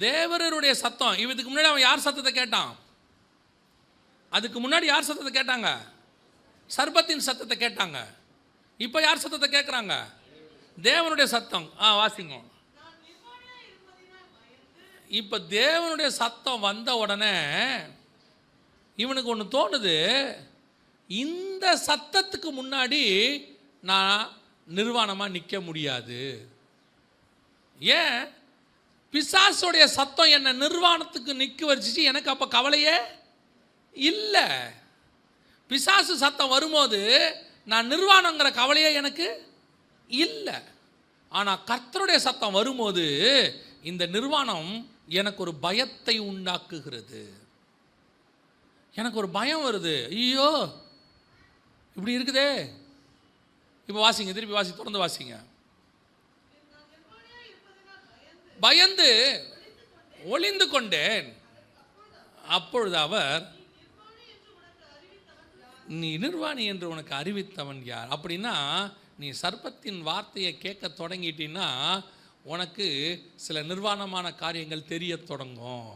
தேவருடைய சத்தம். இதுக்கு முன்னாடி அவன் யார் சத்தத்தை கேட்டான்? அதுக்கு முன்னாடி யார் சத்தத்தை கேட்டாங்க? சர்பத்தின் சத்தத்தை கேட்டாங்க. இப்போ யார் சத்தத்தை கேட்குறாங்க? தேவனுடைய சத்தம். வாசிங்க. இப்போ தேவனுடைய சத்தம் வந்த உடனே இவனுக்கு ஒன்று தோணுது, இந்த சத்தத்துக்கு முன்னாடி நான் நிர்வாணமாக நிற்க முடியாது. ஏன்? பிசாசுடைய சத்தம் என்னை நிர்வாணத்துக்கு நிற்க வச்சிச்சு, எனக்கு அப்போ கவலையே இல்லை. பிசாசு சத்தம் வரும்போது நான் நிர்வாணங்கிற கவலையே எனக்கு இல்லை. ஆனால் கர்த்தருடைய சத்தம் வரும்போது இந்த நிர்வாணம் எனக்கு ஒரு பயத்தை உண்டாக்குகிறது. எனக்கு ஒரு பயம் வருது, ஐயோ இப்படி இருக்குதே. இப்போ வாசிங்க, திருப்பி தொடர்ந்து வாசிங்க. பயந்து ஒளிந்து கொண்டேன். அப்பொழுது அவர், நீ நிர்வாணி என்று உனக்கு அறிவித்தவன் யார்? அப்படின்னா நீ சர்ப்பத்தின் வார்த்தையை கேட்க தொடங்கிட்டீன்னா உனக்கு சில நிர்வாணமான காரியங்கள் தெரிய தொடங்கும்.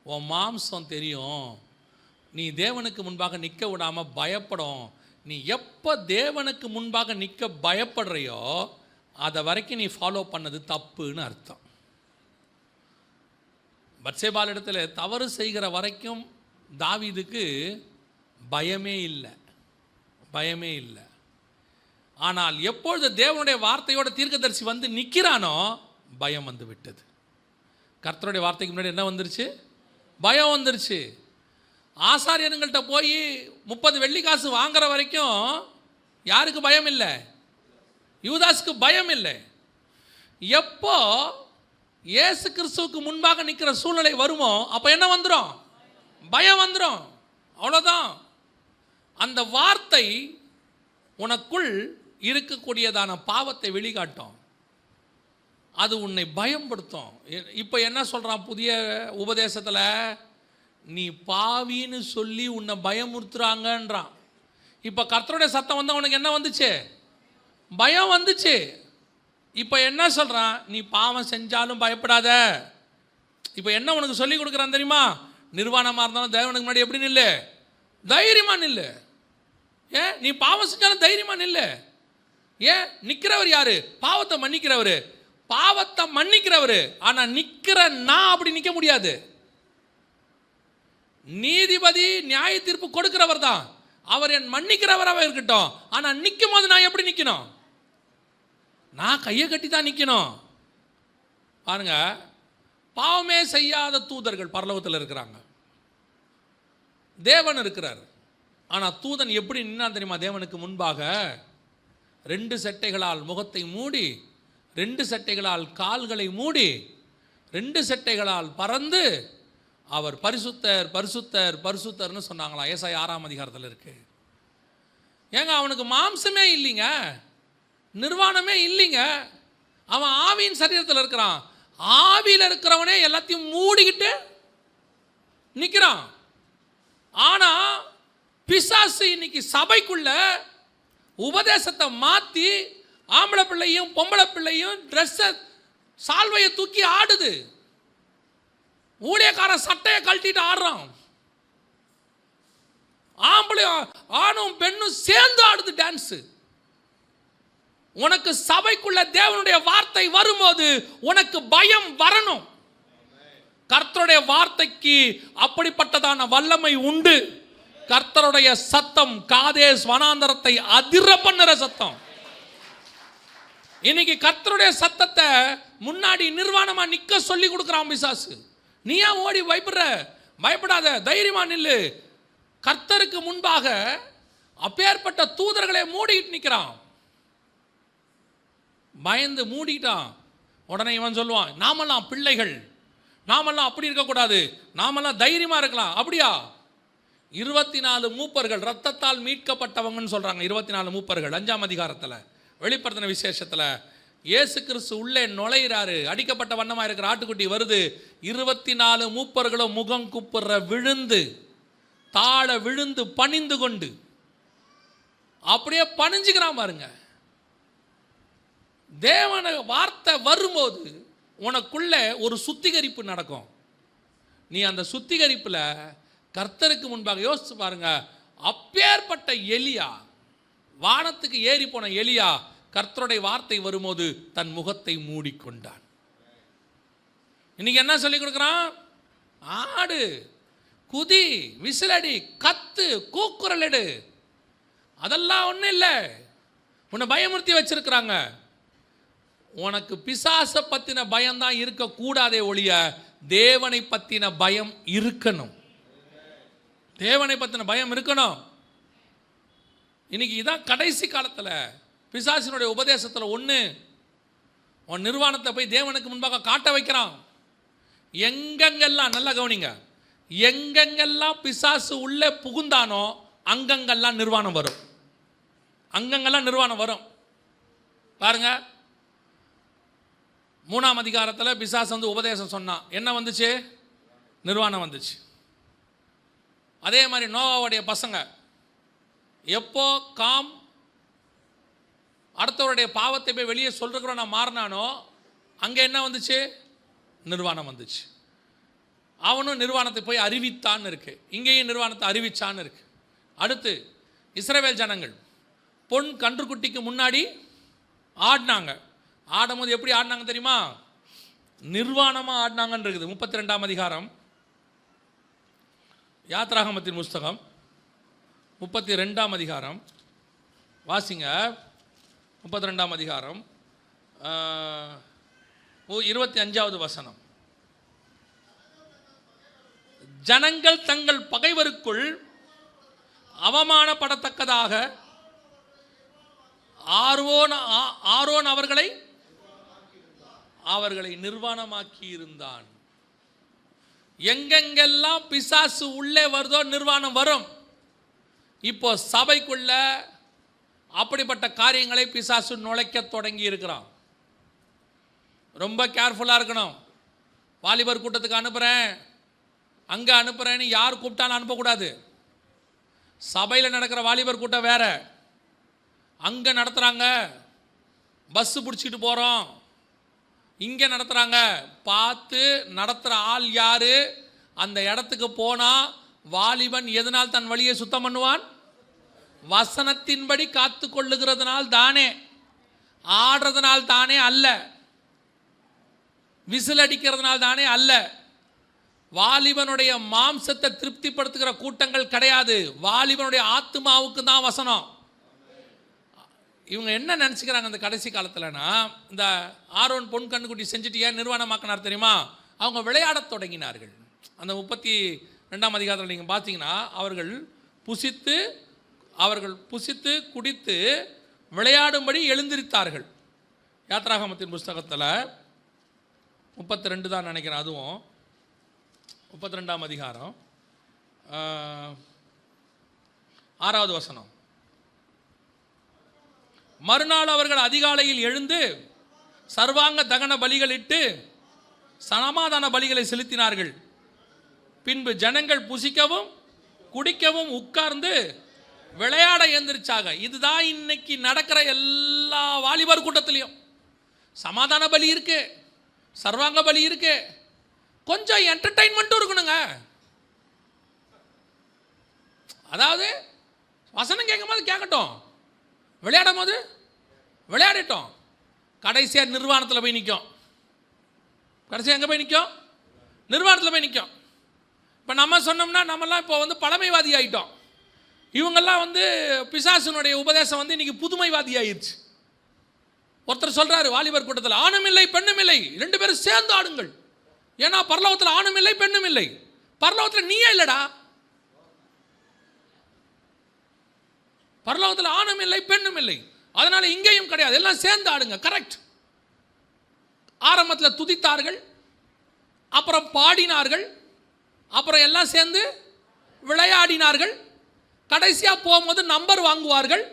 உன் மாம்சம் தெரியும். நீ தேவனுக்கு முன்பாக நிற்க விடாமல் பயப்படும். நீ எப்போ தேவனுக்கு முன்பாக நிற்க பயப்படுறையோ அதை வரைக்கும் நீ ஃபாலோ பண்ணது தப்புன்னு அர்த்தம். பத்சேபாள் இடத்துல தவறு செய்கிற வரைக்கும் தாவீதுக்கு பயமே இல்லை. ஆனால் எப்பொழுது தேவனுடைய வார்த்தையோட தீர்க்கதரிசி வந்து நிற்கிறானோ பயம் வந்து விட்டது. கர்த்தருடைய வார்த்தைக்கு முன்னாடி என்ன வந்துருச்சு? பயம் வந்துருச்சு. ஆசாரியனுங்கள்கிட்ட போய் 30 வெள்ளி காசு வாங்குற வரைக்கும் யாருக்கு பயம் இல்லை? யூதாஸுக்கு பயம் இல்லை. எப்போ இயேசு கிறிஸ்துவுக்கு முன்பாக நிற்கிற சூழ்நிலை வருமோ அப்போ என்ன வந்துடும்? பயம் வந்துடும். அவ்வளோதான். அந்த வார்த்தை உனக்குள் இருக்கக்கூடியதான பாவத்தை வெளிக்காட்டும். அது உன்னை பயப்படுத்தும். இப்போ என்ன சொல்கிறான் புதிய உபதேசத்தில்? நீ பாவின்னு சொல்லி உன்னை பயமுறுத்துறாங்கன்றான். இப்போ கர்த்தருடைய சத்தம் வந்தால் உனக்கு என்ன வந்துச்சு? பயம் வந்துச்சு. இப்போ என்ன சொல்கிறான்? நீ பாவம் செஞ்சாலும் பயப்படாத. இப்போ என்ன உனக்கு சொல்லி கொடுக்குறான் தெரியுமா? நிர்வாணமாக இருந்தாலும் தேவனுக்கு முன்னாடி எப்படி நில்லு? தைரியமாக நில்லு. ஏன் நீ பாவம் செஞ்சாலும் தைரியமா நில்லு. ஏன் நிற்கிறவர் யாரு? பாவத்தை மன்னிக்கிறவர். பாவத்தை மன்னிக்கிறவர். ஆனால் நிற்கிற நான் அப்படி நிற்க முடியாது. நீதிபதி நியாய தீர்ப்பு கொடுக்கிறவர் தான், அவர் என் மன்னிக்கிறவராக இருக்கட்டும். ஆனால் நிற்கும் போது நான் எப்படி நிற்கணும்? நான் கையை கட்டி தான் நிற்கணும். பாருங்க, பாவமே செய்யாத தூதர்கள் பரலோகத்தில் இருக்கிறாங்க. தேவன் இருக்கிறார். ஆனால் தூதன் எப்படி நின்னா தெரியுமா? தேவனுக்கு முன்பாக 2 சட்டைகளால் முகத்தை மூடி, 2 சட்டைகளால் கால்களை மூடி, 2 சட்டைகளால் பறந்து அவர் பரிசுத்தர் பரிசுத்தர் பரிசுத்தர்னு சொன்னாங்களா. ஏசாயா 6ஆம் அதிகாரத்தில் இருக்கு. ஏங்க அவனுக்கு மாம்சமே இல்லைங்க, நிர்வாணமே இல்லைங்க. அவன் ஆவியின் சரீரத்தில் இருக்கிறான். ஆவியில் இருக்கிறவனே எல்லாத்தையும் மூடிக்கிட்டு நிற்கிறான். ஆனா பிசாசு இன்னைக்கு சபைக்குள்ள உபதேசத்தை மாற்றி ஆம்பளை பிள்ளையும் பொம்பளை பிள்ளையும் ட்ரெஸ்ஸை சால்வையை தூக்கி ஆடுது. ஊழியக்காரன் சட்டையை கழட்டிட்டு ஆடுறான். ஆம்பளை ஆணும் பெண்ணும் சேர்ந்து ஆடுது டான்ஸ். உனக்கு சபைக்குள்ள தேவனுடைய வார்த்தை வரும்போது உனக்கு பயம் வரணும். கர்த்தருடைய வார்த்தைக்கு அப்படிப்பட்டதான வல்லமை உண்டு. கர்த்தருடைய சத்தம் காதேஸ் வனாந்தரத்தை அதிர பண்ணுற சத்தம். இன்னைக்கு கர்த்தருடைய சத்தத்தை முன்னாடி நிர்வாணமா நிக்க சொல்லி கொடுக்குறான் பிசாசு. நீ ஏன் ஓடி பயப்படுற? பயப்படாத, தைரியமா நில்லு. கர்த்தருக்கு முன்பாக அப்பேற்பட்ட தூதர்களை மூடிட்டு நிற்கிறான். பயந்து மூடிட்டான். உடனே இவன் சொல்லுவான், நாமெல்லாம் பிள்ளைகள், நாமெல்லாம் அப்படி இருக்கக்கூடாது, நாமெல்லாம் தைரியமா இருக்கலாம். அப்படியா? 24 மூப்பர்கள் ரத்தத்தால் மீட்கப்பட்டவங்கன்னு சொல்றாங்க. 24 மூப்பர்கள் 5ஆம் அதிகாரத்தில் வெளிப்படுத்தின விசேஷத்தில் இயேசு கிறிஸ்து உள்ளே நுழையிறாரு. அடிக்கப்பட்ட வண்ணமா இருக்கிற ஆட்டுக்குட்டி வருது. 24 மூப்பர்களும் முகம் குப்புற விழுந்து தாழ விழுந்து பணிந்து கொண்டு அப்படியே பணிஞ்சுக்கிறான். பாருங்க, தேவன வார்த்தை வரும்போது உனக்குள்ள ஒரு சுத்திகரிப்பு நடக்கும். நீ அந்த சுத்திகரிப்பில் கர்த்தருக்கு முன்பாக யோசிச்சு பாருங்க. அப்பேற்பட்ட எலியா, வானத்துக்கு ஏறி போன எலியா, கர்த்தருடைய வார்த்தை வரும்போது தன் முகத்தை மூடிக்கொண்டான். இன்னைக்கு என்ன சொல்லி கொடுக்குறான்? ஆடு, குதி, விசிலடி, கத்து, கூக்குரல் எடு. அதெல்லாம் ஒன்றும் இல்லை. உன்னை பயமுறுத்தி வச்சிருக்கிறாங்க. உனக்கு பிசாச பத்தின பயம்தான் இருக்கக்கூடாதே ஒழிய தேவனை பத்தின பயம் இருக்கணும். தேவனை பத்தின பயம் இருக்கணும். இன்னைக்கு இதான் கடைசி காலத்தில் பிசாசினுடைய உபதேசத்தில் ஒன்று. உன் நிர்வாணத்தை போய் தேவனுக்கு முன்பாக காட்ட வைக்கிறான். எங்கெங்கெல்லாம் நல்லா கவனிங்க, எங்கெங்கெல்லாம் பிசாசு உள்ளே புகுந்தானோ அங்கங்கெல்லாம் நிர்வாணம் வரும். அங்கங்கெல்லாம் நிர்வாணம் வரும். பாருங்க, 3ஆம் அதிகாரத்தில் பிசாசு வந்து உபதேசம் சொன்னான். என்ன வந்துச்சு? நிர்வாணம் வந்துச்சு. அதே மாதிரி நோவாவுடைய பசங்க எப்போ காம் அடுத்தவருடைய பாவத்தை போய் வெளியே சொல்றோம் நான் மாறினானோ அங்கே என்ன வந்துச்சு? நிர்வாணம் வந்துச்சு. அவனும் நிர்வாணத்தை போய் அறிவித்தான்னு இருக்கு. இங்கேயும் நிர்வாணத்தை அறிவிச்சான்னு இருக்கு. அடுத்து இஸ்ரவேல் ஜனங்கள் பொன் கன்றுக்குட்டிக்கு முன்னாடி ஆடினாங்க. ஆடும்போது எப்படி ஆடினாங்க தெரியுமா? நிர்வாணமாக ஆடினாங்கன்னு இருக்குது. 32ஆம் அதிகாரம் யாத்ராகமத்தின் புஸ்தகம் 32ஆம் அதிகாரம் வாசிங்க. 32ஆம் அதிகாரம் 25வது வசனம். ஜனங்கள் தங்கள் பகைவருக்குள் அவமானப்படத்தக்கதாக ஆரோன் அவர்களை நிர்வாணமாக்கி இருந்தான். எங்கெங்கெல்லாம் பிசாசு உள்ளே வருதோ நிர்வாணம் வரும். இப்போ சபைக்குள்ள அப்படிப்பட்ட காரியங்களை பிசாசு நுழைக்க தொடங்கி இருக்கிறான். ரொம்ப கேர்ஃபுல்லாக இருக்கணும். வாலிபர் கூட்டத்துக்கு அனுப்புகிறேன், அங்கே அனுப்புகிறேன்னு யார் கூப்பிட்டாலும் அனுப்பக்கூடாது. சபையில் நடக்கிற வாலிபர் கூட்டம் வேற, அங்கே நடத்துகிறாங்க, பஸ்ஸு பிடிச்சிட்டு போகிறோம், இங்கே நடத்துகிறாங்க. பார்த்து நடத்துகிற ஆள் யார்? அந்த இடத்துக்கு போனால் வாலிபன் எதனால் தன் வழியை சுத்தம் பண்ணுவான்? வசனத்தின்படி காத்து கொள்ளுகிறதுனால் தானே, ஆடுறதுனால் தானே அல்ல, விசில் அடிக்கிறதுனால் தானே அல்ல. வாலிபனுடைய மாம்சத்தை திருப்திப்படுத்துகிற கூட்டங்கள் கிடையாது, வாலிபனுடைய ஆத்மாவுக்கு தான் வசனம். இவங்க என்ன நினச்சிக்கிறாங்க இந்த கடைசி காலத்தில்னா, இந்த ஆரோன் பொன் கண்ணுக்குட்டி செஞ்சுட்டு ஏன் நிர்வாணமாக்கினார் தெரியுமா? அவங்க விளையாடத் தொடங்கினார்கள். அந்த 32ஆம் அதிகாரத்தில் நீங்கள் பார்த்தீங்கன்னா, அவர்கள் புசித்து குடித்து விளையாடும்படி எழுந்திருத்தார்கள். யாத்ராகமத்தின் புஸ்தகத்தில் 32 தான் நினைக்கிறேன், அதுவும் 32ஆம் அதிகாரம் 6வது வசனம். மறுநாள் அவர்கள் அதிகாலையில் எழுந்து சர்வாங்க தகன பலிகளிட்டு சமாதான பலிகளை செலுத்தினார்கள். பின்பு ஜனங்கள் புசிக்கவும் குடிக்கவும் உட்கார்ந்து விளையாட எந்திரிச்சாங்க. இதுதான் இன்னைக்கு நடக்கிற எல்லா வாலிபர் கூட்டத்திலையும். சமாதான பலி இருக்கு, சர்வாங்க பலி இருக்கு, கொஞ்சம் என்டர்டைன்மெண்ட்டும் இருக்கணுங்க. அதாவது வசனம் கேட்கும் போது கேட்கட்டும், விளையாடும் போது விளையாடட்டும். கடைசியாக நிர்வாணத்தில் போய் நிற்கும். கடைசியாக எங்கே போய் நிற்கும்? நிர்வாணத்தில் போய் நிற்கும். இப்போ நம்ம சொன்னோம்னா நம்மெல்லாம் இப்போ பழமைவாதி ஆகிட்டோம். இவங்கெல்லாம் பிசாசுனுடைய உபதேசம் இன்றைக்கி புதுமைவாதி ஆயிடுச்சு. ஒருத்தர் சொல்கிறாரு வாலிபர் கூட்டத்தில், ஆணும் இல்லை பெண்ணும் இல்லை, 2 பேரும் சேர்ந்து ஆடுங்கள். ஏன்னா பரலோகத்தில் ஆணும் இல்லை பெண்ணும் இல்லை, பரலோகத்தில் நீயே இல்லைடா. பரலோகத்தில் ஆணும் இல்லை பெண்ணும் இல்லை, அதனால இங்கேயும் கிடையாது, எல்லாம் சேர்ந்து ஆடுங்க. கரெக்ட். ஆரம்பத்தில் துதித்தார்கள், அப்புறம் பாடினார்கள், அப்புறம் எல்லாம் சேர்ந்து விளையாடினார்கள். கடைசியாக போகும்போது நம்பர் வாங்குவார்கள்,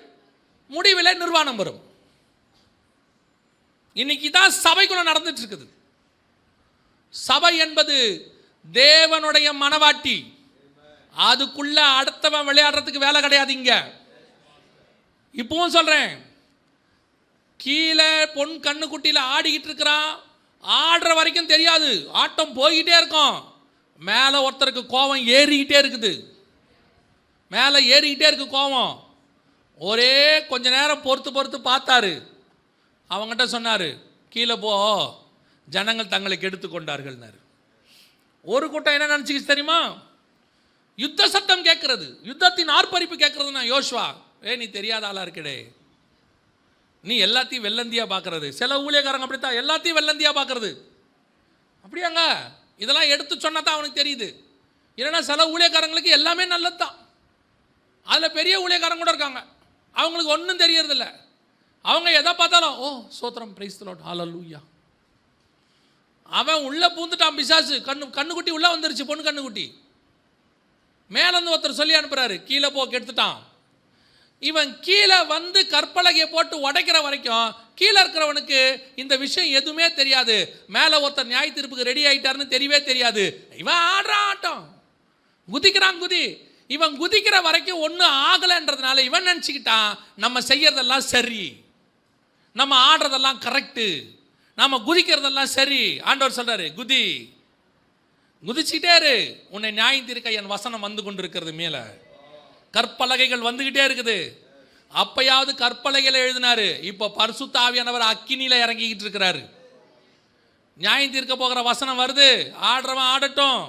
முடிவில் நிர்வாணம் வரும். இன்னைக்கு தான் சபைக்குள்ள நடந்துட்டு இருக்குது. சபை என்பது தேவனுடைய மனவாட்டி, அதுக்குள்ள அடுத்தவன் விளையாடுறதுக்கு வேலை கிடையாது. இங்க இப்பவும் சொல்றேன், கீழே பொன் கண்ணுக்குட்டியில் ஆடிக்கிட்டு இருக்கிறான், ஆடுற வரைக்கும் தெரியாது, ஆட்டம் போய்கிட்டே இருக்கும். மேலே ஒருத்தருக்கு கோபம் ஏறிக்கிட்டே இருக்குது, மேலே ஏறிக்கிட்டே இருக்கு கோபம். ஒரே கொஞ்ச நேரம் பொறுத்து பார்த்தாரு, அவங்ககிட்ட சொன்னார், கீழே போ, ஜனங்கள் தங்களை கெடுத்து கொண்டார்கள்னாரு. ஒரு கூட்டம் என்ன நினச்சிக்கிச்சு தெரியுமா? யுத்த சத்தம் கேட்கறது, யுத்தத்தின் ஆர்ப்பரிப்பு கேட்கறதுனா, யோசுவா நீ தெரியாத ஆளா இருக்கடே, நீ எல்லாத்தையும் வெள்ளந்தியா பார்க்கறது. சில ஊழியக்காரங்க அப்படித்தான், எல்லாத்தையும் வெள்ளந்தியா பார்க்கறது. அப்படியாங்க, இதெல்லாம் எடுத்து சொன்னா தான் அவனுக்கு தெரியுது. இல்லைன்னா சில ஊழியக்காரங்களுக்கு எல்லாமே நல்லது தான். அதில் பெரிய ஊழியக்காரங்க கூட இருக்காங்க, அவங்களுக்கு ஒன்றும் தெரியறதில்ல. அவங்க எதை பார்த்தாலும் ஓ சோத்திரம், பிரைஸ் தி லார்ட், ஹல்லேலூயா. அவன் உள்ளே பூந்துட்டான் பிசாசு. கண்ணுக்குட்டி உள்ளே வந்துருச்சு, பொண்ணு கண்ணுக்குட்டி. மேலேருந்து ஒருத்தர் சொல்லி அனுப்புறாரு, கீழே போ, கெடுத்துட்டான். இவன் கீழே கற்பலகையை போட்டு உடைக்கிற வரைக்கும் கீழே இருக்கிறவனுக்கு இந்த விஷயம் எதுவுமே தெரியாது. மேலே ஒருத்தர் நியாய தீர்ப்புக்கு ரெடி ஆகிட்டாருன்னு தெரியவே தெரியாது. இவன் ஆடுற ஆட்டம், குதிக்கிறான் குதி. இவன் குதிக்கிற வரைக்கும் ஒன்றும் ஆகலைன்றதுனால இவன் நினச்சிக்கிட்டான் நம்ம செய்யறதெல்லாம் சரி, நம்ம ஆடுறதெல்லாம் கரெக்டு, நம்ம குதிக்கிறதெல்லாம் சரி. ஆண்டவர் சொல்றாரு, குதி, குதிச்சுக்கிட்டே இரு, உன்னை நியாயம் தீர்க்க என் வசனம் வந்து கொண்டிருக்கிறது. மேலே கற்பலகைகள் வந்துகிட்டே இருக்குது. அப்பயாவது கற்பலகையில் எழுதினாரு, இப்போ பரிசுத்த ஆவியானவர் அக்கினியில் இறங்கிக்கிட்டு இருக்கிறாரு. நியாயம் தீர்க்க போகிற வசனம் வருது. ஆடுறவன் ஆடட்டும்,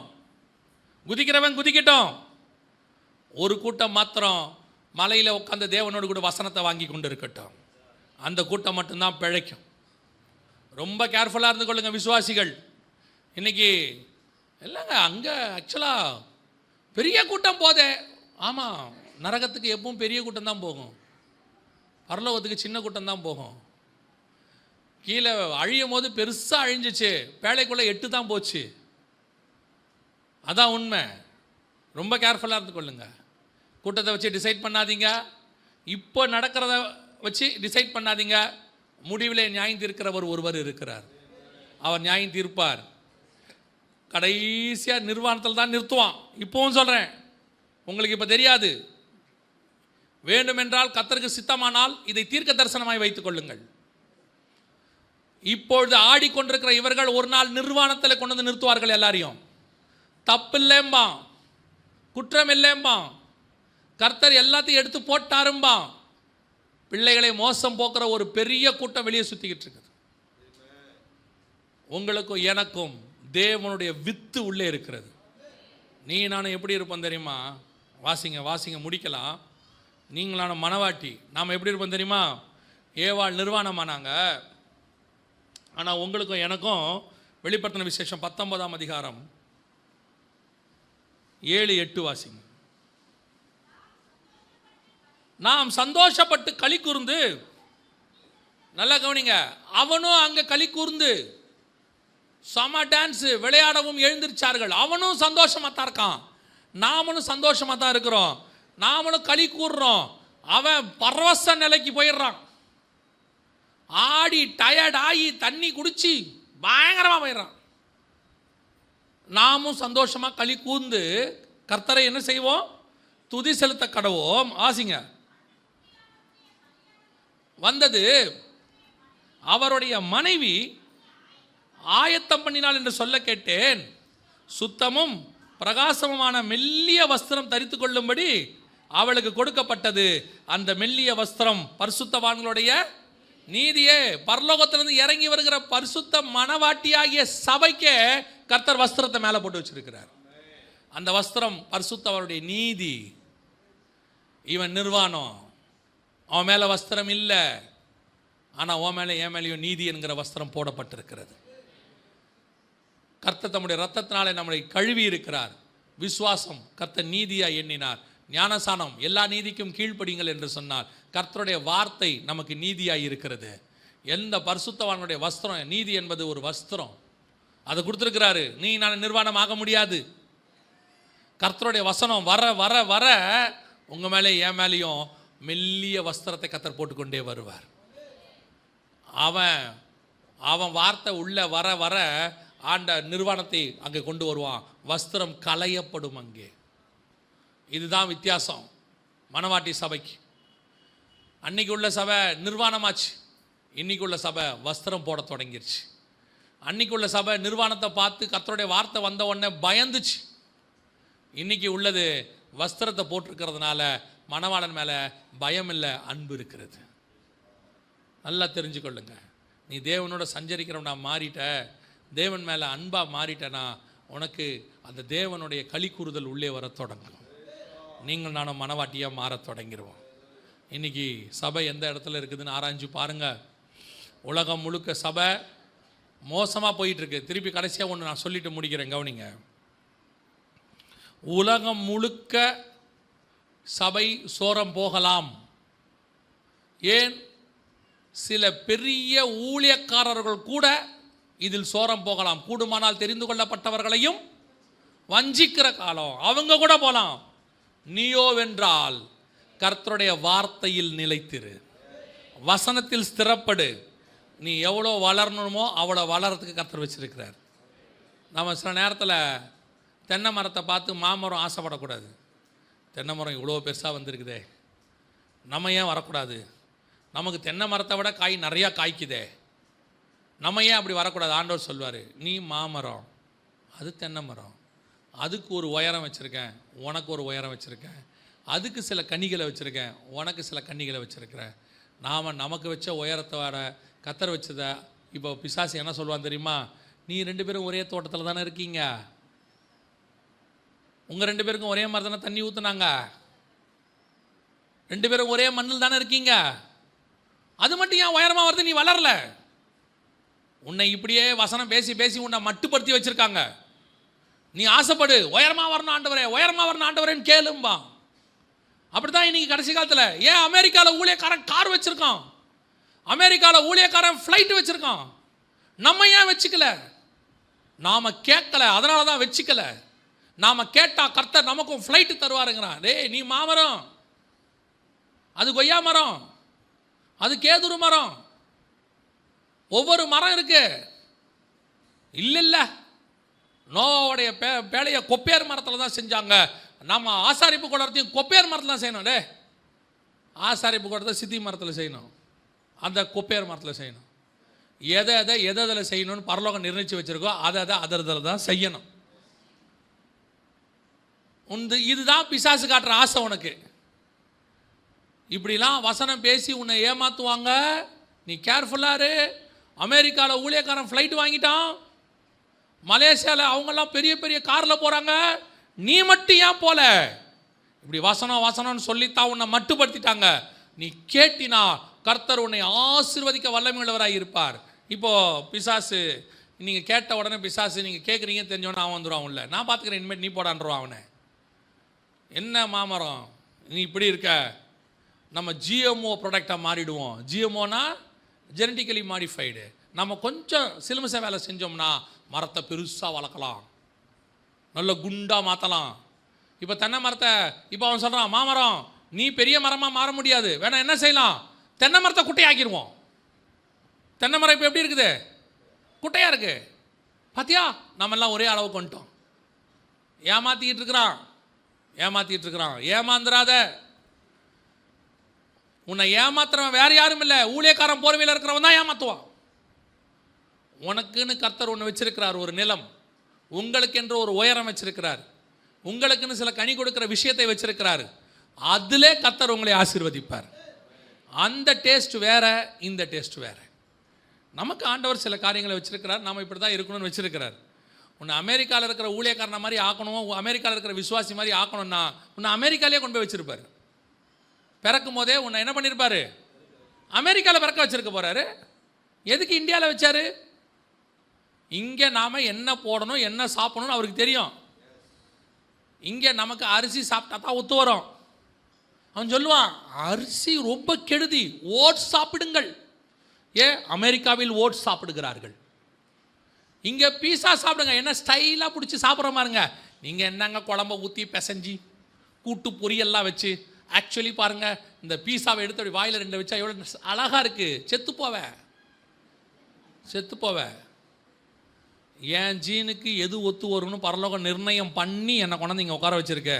குதிக்கிறவன் குதிக்கட்டும். ஒரு கூட்டம் மாத்திரம் மலையில் உட்காந்து தேவனோடு கூட வசனத்தை வாங்கி கொண்டு இருக்கட்டும். அந்த கூட்டம் மட்டும்தான் பிழைக்கும். ரொம்ப கேர்ஃபுல்லாக இருந்து கொள்ளுங்க விசுவாசிகள். இன்னைக்கு இல்லைங்க, அங்கே ஆக்சுவலாக பெரிய கூட்டம் போதே. ஆமாம், நரகத்துக்கு எப்பவும் பெரிய கூட்டம் தான் போகும், பரலோகத்துக்கு சின்ன கூட்டம் தான் போகும். கீழே அழியும் போது பெருசாக அழிஞ்சிச்சு, பேழைக்குள்ளே 8 தான் போச்சு. அதான் உண்மை. ரொம்ப கேர்ஃபுல்லாக இருந்து கொள்ளுங்க. கூட்டத்தை வச்சு டிசைட் பண்ணாதீங்க, இப்போ நடக்கிறத வச்சு டிசைட் பண்ணாதீங்க. முடிவில் நியாயம் தீர்க்கிறவர் ஒருவர் இருக்கிறார், அவர் நியாயம் தீர்ப்பார். கடைசியாக நிர்வாணத்தில் தான் நிறுத்துவான். இப்போவும் சொல்கிறேன், உங்களுக்கு இப்போ தெரியாது. வேண்டுமென்றால் கர்த்தருக்கு சித்தமானால் இதை தீர்க்க தரிசனமாய் வைத்துக் கொள்ளுங்கள். இப்பொழுது ஆடிக்கொண்டிருக்கிற இவர்கள் ஒரு நாள் நிர்வாணத்தில் கொண்டு வந்து நிறுத்துவார்கள். எல்லாரையும் தப்பு இல்லைம்பான், குற்றம் இல்லைம்பான், கர்த்தர் எல்லாத்தையும் எடுத்து போட்டாரும்பா. பிள்ளைகளை மோசம் போக்குற ஒரு பெரிய கூட்டம் வெளியே சுற்றிக்கிட்டு இருக்குது. உங்களுக்கும் எனக்கும் தேவனுடைய வித்து உள்ளே இருக்கிறது. நீ நானும் எப்படி இருப்போம் தெரியுமா? வாசிங்க முடிக்கலாம். நீங்களான மனவாட்டி, நாம் எப்படி இருப்போம் தெரியுமா? ஏவாள் நிர்வாணமானாங்க. ஆனால் உங்களுக்கும் எனக்கும் வெளிப்படுத்தின விசேஷம் 19ஆம் அதிகாரம் 7-8 வாசிங்க. நாம் சந்தோஷப்பட்டு களி கூர்ந்து, நல்லா கவனிங்க, அவனும் அங்கே களி கூர்ந்து சம டான்ஸு விளையாடவும் எழுந்திருச்சார்கள். அவனும் சந்தோஷமாக தான் இருக்கான், நாமளும் சந்தோஷமாக தான் இருக்கிறோம், நாமளும் களி கூறுறோம். அவன் பரவச நிலைக்கு போயிடுறான், ஆடி டயர்ட் ஆகி தண்ணி குடிச்சு பயங்கரமாக போயிடுறான். நாமும் சந்தோஷமாக களி கூர்ந்து கர்த்தரை என்ன செய்வோம்? துதி செலுத்த கடவோம். ஆசிங்க. வந்தது அவருடைய மனைவி ஆயத்தம் பண்ணினாள் என்று சொல்ல கேட்டேன். சுத்தமும் பிரகாசமுமான மெல்லிய வஸ்திரம் தரித்து கொள்ளும்படி அவளுக்கு கொடுக்கப்பட்டது. அந்த மெல்லிய வஸ்திரம் பரிசுத்தவான்களுடைய நீதியே. பரலோகத்திலிருந்து இறங்கி வருகிற பரிசுத்த மனவாட்டியாகிய சபைக்கே கர்த்தர் வஸ்திரத்தை மேலே போட்டு வச்சிருக்கிறார். அந்த வஸ்திரம் பரிசுத்தவருடைய நீதி. இவன் நிர்வாணம், அவன் மேலே வஸ்திரம் இல்லை, ஆனால் உன் மேலே என் மேலேயும் நீதி என்கிற வஸ்திரம் போடப்பட்டிருக்கிறது. கர்த்தர் தம்முடைய ரத்தத்தினாலே நம்மளை கழுவி இருக்கிறார். விசுவாசம் கர்த்தர் நீதியாக எண்ணினார். ஞானசானம் எல்லா நீதிக்கும் கீழ்ப்படிங்கள் என்று சொன்னார். கர்த்தருடைய வார்த்தை நமக்கு நீதியாக இருக்கிறது. எந்த பரிசுத்தவானுடைய வஸ்திரம், நீதி என்பது ஒரு வஸ்திரம், அதை கொடுத்துருக்கிறாரு. நீ நான் நிர்வாணம் ஆக முடியாது. கர்த்தருடைய வசனம் வர வர வர உங்கள் மேலே என் மேலேயும் மெல்லிய வஸ்திரத்தை கர்த்தர் போட்டுக்கொண்டே வருவார். அவன் வார்த்தை உள்ள வர வர ஆண்ட நிர்வாணத்தை அங்கே கொண்டு வருவான். வஸ்திரம் களையப்படும் அங்கே. இதுதான் வித்தியாசம் மனவாட்டி சபைக்கு. அன்னைக்கு உள்ள சபை நிர்வாணமாச்சு, இன்னைக்கு உள்ள சபை வஸ்திரம் போட தொடங்கிருச்சு. அன்னைக்கு உள்ள சபை நிர்வாணத்தை பார்த்து கர்த்தருடைய வார்த்தை வந்த உடனே பயந்துச்சு. இன்னைக்கு உள்ளது வஸ்திரத்தை போட்டிருக்கிறதுனால மணவாளன் மேலே பயம் இல்லை, அன்பு இருக்கிறது. நல்லா தெரிஞ்சுக்கொள்ளுங்க. நீ தேவனோட சஞ்சரிக்கிறவனா மாறிட்ட, தேவன் மேலே அன்பாக மாறிட்டனா உனக்கு அந்த தேவனுடைய களி கூறுதல் உள்ளே வர தொடங்கும். நீங்கள் நானும் மனவாட்டியாக மாற தொடங்கிடுவோம். இன்றைக்கி சபை எந்த இடத்துல இருக்குதுன்னு ஆராய்ஞ்சு பாருங்கள். உலகம் முழுக்க சபை மோசமாக போயிட்டுருக்கு. திருப்பி கடைசியாக ஒன்று நான் சொல்லிட்டு முடிக்கிறேன், கவனிங்க. உலகம் முழுக்க சபை சோரம் போகலாம். ஏன்? சில பெரிய ஊழியக்காரர்கள் கூட இதில் சோரம் போகலாம். கூடுமானால் தெரிந்து கொள்ளப்பட்டவர்களையும் வஞ்சிக்கிற காலம், அவங்க கூட போகலாம். நீயோ வென்றால் கர்த்தருடைய வார்த்தையில் நிலைத்திரு, வசனத்தில் ஸ்திரப்படு. நீ எவ்வளோ வளரணுமோ அவ்வளோ வளரத்துக்கு கர்த்தர் வச்சிருக்கிறார். நம்ம சில நேரத்தில் தென்னை மரத்தை பார்த்து மாமரம் ஆசைப்படக்கூடாது. தென்னை மரம் இவ்வளோ பெருசாக வந்திருக்குதே, நம்ம ஏன் வரக்கூடாது? நமக்கு தென்னை மரத்தை விட காய் நிறையா காய்க்குதே, நம்ம ஏன் அப்படி வரக்கூடாது? ஆண்டவர் சொல்வார், நீ மாமரம், அது தென்னை மரம், அதுக்கு ஒரு உயரம் வச்சுருக்கேன், உனக்கு ஒரு உயரம் வச்சுருக்கேன், அதுக்கு சில கனிகளை வச்சுருக்கேன், உனக்கு சில கனிகளை வச்சுருக்கிறேன். நமக்கு வச்ச உயரத்தை வர கத்தர் வச்சதை இப்போ பிசாசு என்ன சொல்லுவான் தெரியுமா? நீ 2 பேரும் ஒரே தோட்டத்தில் தானே இருக்கீங்க, உங்கள் 2 பேருக்கும் ஒரே மாதிரி தானே தண்ணி ஊற்றுனாங்க, 2 பேரும் ஒரே மண்ணில் தானே இருக்கீங்க, அது மட்டும் ஏன் உயரமாக வருது? நீ வளரல. உன்னை இப்படியே வசனம் பேசி பேசி உன்னை மட்டுப்படுத்தி வச்சுருக்காங்க. நீ ஆசைப்படு, உயரமாக வரணும் ஆண்டவரே, உயரமாக வரணும் ஆண்டவரேன்னு கேளும்பா. அப்படி தான் இன்றைக்கி கடைசி காலத்தில் ஏன் அமெரிக்காவில் ஊழியக்காரன் கார் வச்சுருக்கான், அமெரிக்காவில் ஊழியக்காரன் ஃப்ளைட்டு வச்சுருக்கான், நம்ம ஏன் வச்சுக்கல? நாம் கேட்கல, அதனால தான் வச்சுக்கல. நாம் கேட்டால் கர்த்தர் நமக்கும் ஃப்ளைட்டு தருவாருங்கிறான். டேய், நீ மாமரம், அது கொய்யா மரம், அது கேதுரு மரம், ஒவ்வொரு மரம் இருக்கு. இல்லை நோவாவுடைய பேழையை கொப்பேர் மரத்தில் தான் செஞ்சாங்க. நம்ம ஆசாரிப்பு கூடத்தையும் கொப்பேர் மரத்தில் தான் செய்யணும். டே, ஆசாரிப்பு கூடத்தை சித்தி மரத்தில் செய்யணும், அந்த கொப்பேர் மரத்தில் செய்யணும். எதில் செய்யணும்னு பரலோகம் நிர்ணயிச்சு வச்சுருக்கோ அதில் தான் செய்யணும். இதுதான் பிசாசு காட்டுற ஆசை உனக்கு. இப்படிலாம் வசனம் பேசி உன்னை ஏமாற்றுவாங்க, நீ கேர்ஃபுல்லாரு. அமெரிக்காவில் ஊழியக்காரன் ஃப்ளைட் வாங்கிட்டான், மலேசியாவில் அவங்கெல்லாம் பெரிய பெரிய காரில் போகிறாங்க, நீ மட்டும் ஏன் போல? இப்படி வசனம்னு சொல்லித்தான் உன்னை மட்டுப்படுத்திட்டாங்க. நீ கேட்டினா கர்த்தர் உன்னை ஆசீர்வதிக்க வல்லமையுள்ளவராக இருப்பார். இப்போது பிசாசு, நீங்கள் கேட்ட உடனே பிசாசு நீங்கள் கேட்குறீங்க தெரிஞ்சோன்னே அவன் வந்துடுவான் உள்ள. நான் பார்த்துக்கிறேன், இனிமேல் நீ போடான்றான் அவனை. என்ன மாமரம் நீ இப்படி இருக்க, நம்ம ஜிஎம்ஓ ப்ராடக்டாக மாறிடுவோம். ஜிஎம்ஓனா ஜெனட்டிக்கலி மாடிஃபைடு. நம்ம கொஞ்சம் சிலுமிச வேலை செஞ்சோம்னா மரத்தை பெருசாக வளர்க்கலாம், நல்ல குண்டாக மாற்றலாம். இப்போ தென்னை மரத்தை, இப்போ அவன் சொல்கிறான், மாமரம் நீ பெரிய மரமாக மாற முடியாது, வேணா என்ன செய்யலாம், தென்னை மரத்தை குட்டையாக்கிடுவோம். தென்னை மரம் இப்போ எப்படி இருக்குது, குட்டையாக இருக்குது. பார்த்தியா, நம்மெல்லாம் ஒரே அளவுக்கு வந்துட்டோம். ஏமாற்றிக்கிட்டு இருக்கிறான். ஏமாந்துராத. உன்னை ஏமாத்துறவன் வேறு யாரும் இல்லை, ஊழியக்காரன் போர்வையில் இருக்கிறவன் தான் ஏமாத்துவான். உனக்குன்னு கர்த்தர் ஒன்று வச்சிருக்கிறார், ஒரு நிலம். உங்களுக்கு என்று ஒரு உயரம் வச்சிருக்கிறார். உங்களுக்குன்னு சில கனி கொடுக்கிற விஷயத்தை வச்சிருக்கிறார். அதிலே கர்த்தர் உங்களை ஆசீர்வதிப்பார். அந்த டேஸ்ட் வேற, இந்த டேஸ்ட் வேற. நமக்கு ஆண்டவர் சில காரியங்களை வச்சிருக்கிறார், நம்ம இப்படி தான் இருக்கணும்னு வச்சிருக்கிறார். உன்னை அமெரிக்காவில் இருக்கிற ஊழியக்காரனை மாதிரி ஆக்கணும், அமெரிக்காவில் இருக்கிற விசுவாசி மாதிரி ஆக்கணும்னா உன்னை அமெரிக்காலே கொண்டு போய் வச்சிருப்பார். பிறக்கும் போதே உன்னை என்ன பண்ணியிருப்பார், அமெரிக்காவில் பிறக்க வச்சிருக்க போகிறாரு. எதுக்கு இந்தியாவில் வச்சார்? இங்கே நாம் என்ன போடணும் என்ன சாப்பிடணும்னு அவருக்கு தெரியும். இங்கே நமக்கு அரிசி சாப்பிட்டா தான் ஒத்து வரும். அவன் சொல்லுவான், அரிசி ரொம்ப கெடுதி, ஓட்ஸ் சாப்பிடுங்கள். அமெரிக்காவில் ஓட்ஸ் சாப்பிடுகிறார்கள், இங்கே பீஸா சாப்பிடுங்க. என்ன ஸ்டைலாக பிடிச்சி சாப்பிட்ற மாதிரிங்க. நீங்கள் என்னங்க குழம்ப ஊற்றி பிசைஞ்சி கூட்டு பொரியெல்லாம் வச்சு, ஆக்சுவலி பாருங்கள், இந்த பீஸாவை எடுத்து அப்படி வாயில் 2 வச்சா எவ்வளோ அழகாக இருக்குது. செத்து போவ. என் ஜீனுக்கு எது ஒத்து வரும்னு பரலோகம் நிர்ணயம் பண்ணி என்னை கொண்டாந்து இங்கே உட்கார வச்சுருக்க.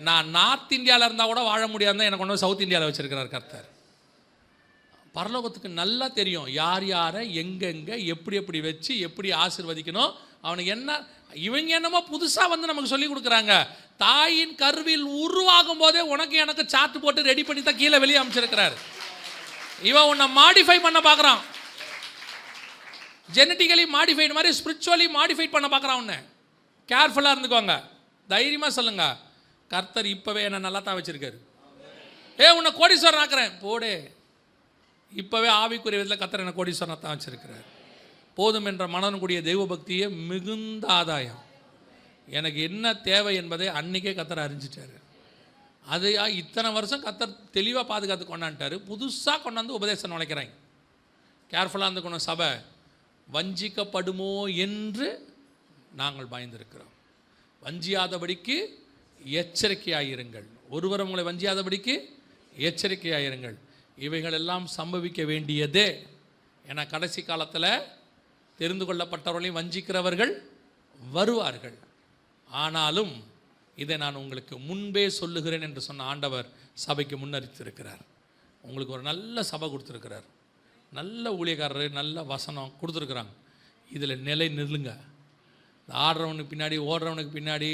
நான் நார்த் இந்தியாவில் இருந்தால் கூட வாழ முடியாதுதான் என்னை கொண்டு சவுத் இந்தியாவில் வச்சுருக்கிறார் கர்த்தர். பரலோகத்துக்கு நல்லா தெரியும் யார் யாரை எங்கெங்கே எப்படி வச்சு எப்படி ஆசீர்வதிக்கணும். அவனுக்கு என்ன, இவங்க என்னமோ புதுசாக வந்து நமக்கு சொல்லி கொடுக்குறாங்க. தாயின் கருவில் உருவாகும் போதே உனக்கு எனக்கு சார்ட் போட்டு ரெடி பண்ணி தான் கீழே வெளியே அமைச்சிருக்கிறார். இவன் உன்னை மாடிஃபை பண்ண பார்க்குறான். ஜெனட்டிக்கலி மாடிஃபைடு மாதிரி ஸ்பிரிச்சுவலி மாடிஃபைட் பண்ண பார்க்குறான். உன்னை கேர்ஃபுல்லாக இருந்துக்கோங்க. தைரியமாக சொல்லுங்க, கர்த்தர் இப்போவே என்னை நல்லா தான் வச்சுருக்காரு. உன்னை கோடீஸ்வரன் ஆக்குறேன் போடே. இப்போவே ஆவிக்குரிய விதத்தில் கர்த்தர் என்னை கோடீஸ்வரனை தான் வச்சுருக்கிறார். போதும் என்ற மனன் கூடிய தெய்வ பக்தியே மிகுந்த ஆதாயம். எனக்கு என்ன தேவை என்பதை அன்றைக்கே கர்த்தர் அறிஞ்சிட்டார். அது இத்தனை வருஷம் கர்த்தர் தெளிவாக பாதுகாத்து கொண்டான்ட்டார். புதுசாக கொண்டாந்து உபதேசம் நுழைக்கிறாங்க. கேர்ஃபுல்லாக இருந்துக்கணும். சபை வஞ்சிக்கப்படுமோ என்று நாங்கள் பயந்திருக்கிறோம். வஞ்சியாதபடிக்கு எச்சரிக்கையாயிருங்கள். ஒருவர் உங்களை வஞ்சியாதபடிக்கு எச்சரிக்கையாயிருங்கள். இவைகள் எல்லாம் சம்பவிக்க வேண்டியதே. ஏன்னா கடைசி காலத்தில் தெரிந்து கொள்ளப்பட்டவர்களையும் வஞ்சிக்கிறவர்கள் வருவார்கள். ஆனாலும் இதை நான் உங்களுக்கு முன்பே சொல்லுகிறேன் என்று சொன்ன ஆண்டவர் சபைக்கு முன்னறித்திருக்கிறார். உங்களுக்கு ஒரு நல்ல சபை கொடுத்துருக்கிறார், நல்ல ஊழியக்காரர், நல்ல வசனம் கொடுத்துருக்குறாங்க. இதில் நிலை நில்லுங்க. ஆடுறவனுக்கு பின்னாடி, ஓடுறவனுக்கு பின்னாடி,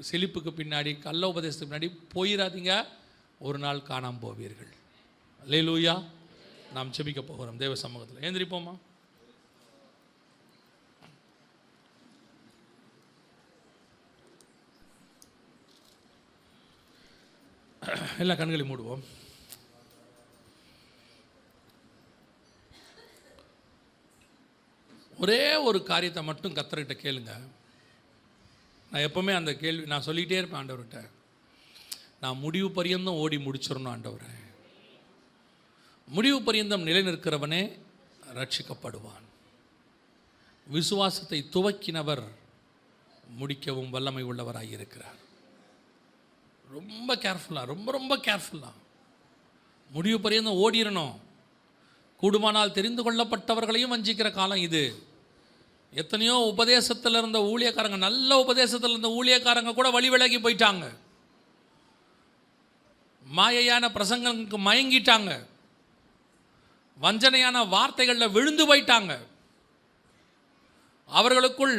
செழிப்புக்கு பின்னாடி, கள்ள உபதேசத்துக்கு பின்னாடி போயிடாதீங்க. ஒரு நாள் காணாமல் போவீர்கள். அல்லேலூயா. நாம் ஜெபிக்க போகிறோம் தேவ சமூகத்தில். ஏந்திரிப்போமா. எல்லா கண்களை மூடுவோம். ஒரே ஒரு காரியத்தை மட்டும் கர்த்தர்கிட்ட கேளுங்க. நான் எப்போவுமே அந்த கேள்வி நான் சொல்லிகிட்டே இருப்பேன் ஆண்டவர்கிட்ட. நான் முடிவு பரியந்தம் ஓடி முடிச்சிடணும் ஆண்டவரே. முடிவு பரியந்தம் நிலை நிற்கிறவனே ரட்சிக்கப்படுவான். விசுவாசத்தை துவக்கினவர் முடிக்கவும் வல்லமை உள்ளவராக இருக்கிறார். ரொம்ப கேர்ஃபுல்லாக, ரொம்ப கேர்ஃபுல்லாக முடிவு பரியந்தம் ஓடிடணும். கூடுமானால் தெரிந்து கொள்ளப்பட்டவர்களையும் வஞ்சிக்கிற காலம் இது. எத்தனையோ உபதேசத்தில் இருந்த ஊழியக்காரங்க, நல்ல உபதேசத்தில் இருந்த ஊழியக்காரங்க கூட வழி விலகி போயிட்டாங்க. மாயையான பிரசங்களுக்கு மயங்கிட்டாங்க. வஞ்சனையான வார்த்தைகளில் விழுந்து போயிட்டாங்க. அவர்களுக்குள்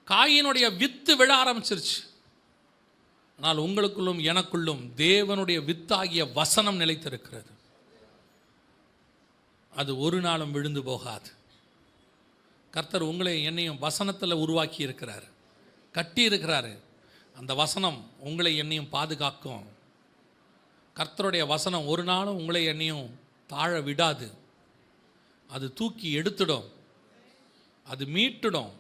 காயினுடைய வித்து விழ ஆரம்பிச்சிருச்சு. ஆனால் உங்களுக்குள்ளும் எனக்குள்ளும் தேவனுடைய வித்தாகிய வசனம் நிலைத்திருக்கிறது. அது ஒரு நாளும் விழுந்து போகாது. கர்த்தர் உங்களை என்னையும் வசனத்தில் உருவாக்கி இருக்கிறார், கட்டி இருக்கிறாரு. அந்த வசனம் உங்களை என்னையும் பாதுகாக்கும். கர்த்தருடைய வசனம் ஒரு நாளும் உங்களை என்னையும் தாழ விடாது. அது தூக்கி எடுத்துடும், அது மீட்டுடும்,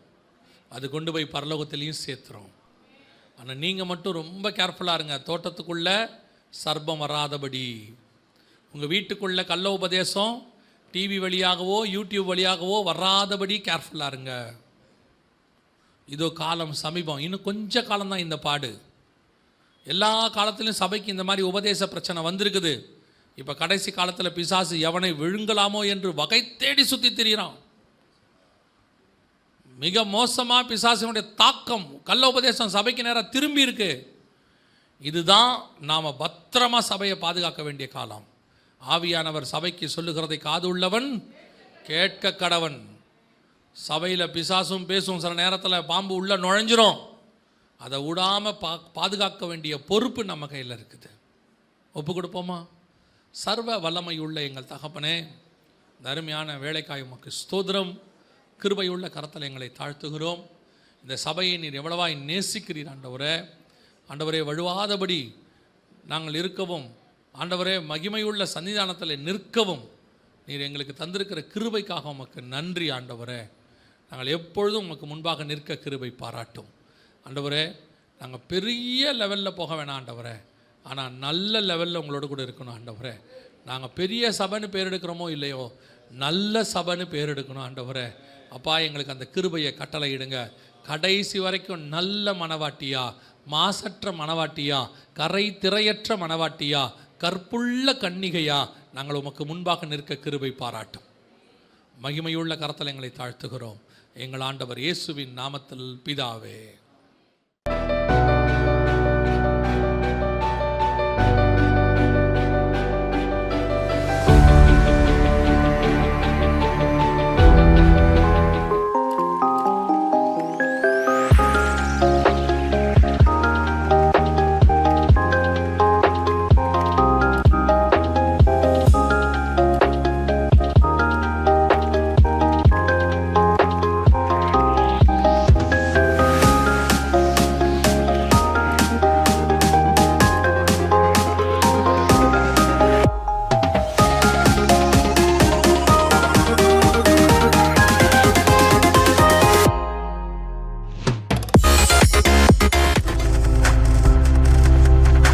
அது கொண்டு போய் பரலோகத்திலையும் சேர்த்துடும். ஆனால் நீங்கள் மட்டும் ரொம்ப கேர்ஃபுல்லாக இருங்க. தோட்டத்துக்குள்ளே சர்ப்பம் வராதபடி, உங்கள் வீட்டுக்குள்ளே கள்ள உபதேசம் டிவி வழியாகவோ யூடியூப் வழியாகவோ வராதபடி கேர்ஃபுல்லாக இருங்க. இதோ காலம் சமீபம், இன்னும் கொஞ்ச காலம்தான் இந்த பாடு. எல்லா காலத்திலும் சபைக்கு இந்த மாதிரி உபதேச பிரச்சனை வந்திருக்குது. இப்போ கடைசி காலத்தில் பிசாசு எவனை விழுங்கலாமோ என்று வகை தேடி சுற்றி திரிகிறான். மிக மோசமாக பிசாசினுடைய தாக்கம் கள்ள உபதேசம் சபைக்கு நேரம் திரும்பி இருக்கு. இதுதான் நாம் பத்திரமா சபையை பாதுகாக்க வேண்டிய காலம். ஆவியானவர் சபைக்கு சொல்லுகிறதை காது உள்ளவன் கேட்க கடவன். சபையில் பிசாசும் பேசும், சில நேரத்தில் பாம்பு உள்ளே நுழைஞ்சிரும். அதை விடாமல் பாதுகாக்க வேண்டிய பொறுப்பு நம்ம கையில் இருக்குது. ஒப்பு கொடுப்போமா? சர்வ வல்லமையுள்ள எங்கள் தகப்பனே, இந்த அருமையான வேலைக்காய் உமக்கு ஸ்தோத்திரம். கிருபையுள்ள கரத்தில் எங்களை தாழ்த்துகிறோம். இந்த சபையை நீர் எவ்வளவாய் நேசிக்கிறீர் ஆண்டவரே. ஆண்டவரே, வழுவாதபடி நாங்கள் இருக்கவும், ஆண்டவரே மகிமையுள்ள சன்னிதானத்தில் நிற்கவும் நீர் எங்களுக்கு தந்திருக்கிற கிருபைக்காக உமக்கு நன்றி ஆண்டவரே. நாங்கள் எப்பொழுதும் உமக்கு முன்பாக நிற்க கிருபை பாராட்டும் ஆண்டவரே. நாங்கள் பெரிய லெவலில் போக வேணாம் ஆண்டவரே, ஆனால் நல்ல லெவலில் உங்களோட கூட இருக்கணும் ஆண்டவரே. நாங்கள் பெரிய சபைன்னு பேர் எடுக்கிறோமோ இல்லையோ, நல்ல சபைன்னு பேர் எடுக்கணும் ஆண்டவரே. அப்பா, எங்களுக்கு அந்த கிருபையை கட்டளையிடுங்க. கடைசி வரைக்கும் நல்ல மனவாட்டியா, மாசற்ற மனவாட்டியா, கரை திரையற்ற மனவாட்டியா, கற்புள்ள கன்னிகையா நாங்கள் உமக்கு முன்பாக நிற்க கிருபை பாராட்டும். மகிமையுள்ள கரத்தில் எங்களை தாழ்த்துகிறோம் எங்கள் ஆண்டவர் இயேசுவின் நாமத்தில் பிதாவே.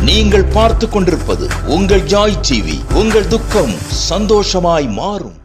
நீங்கள் பார்த்துக் கொண்டிருப்பது உங்கள் ஜாய் டிவி. உங்கள் துக்கம் சந்தோஷமாய் மாறும்.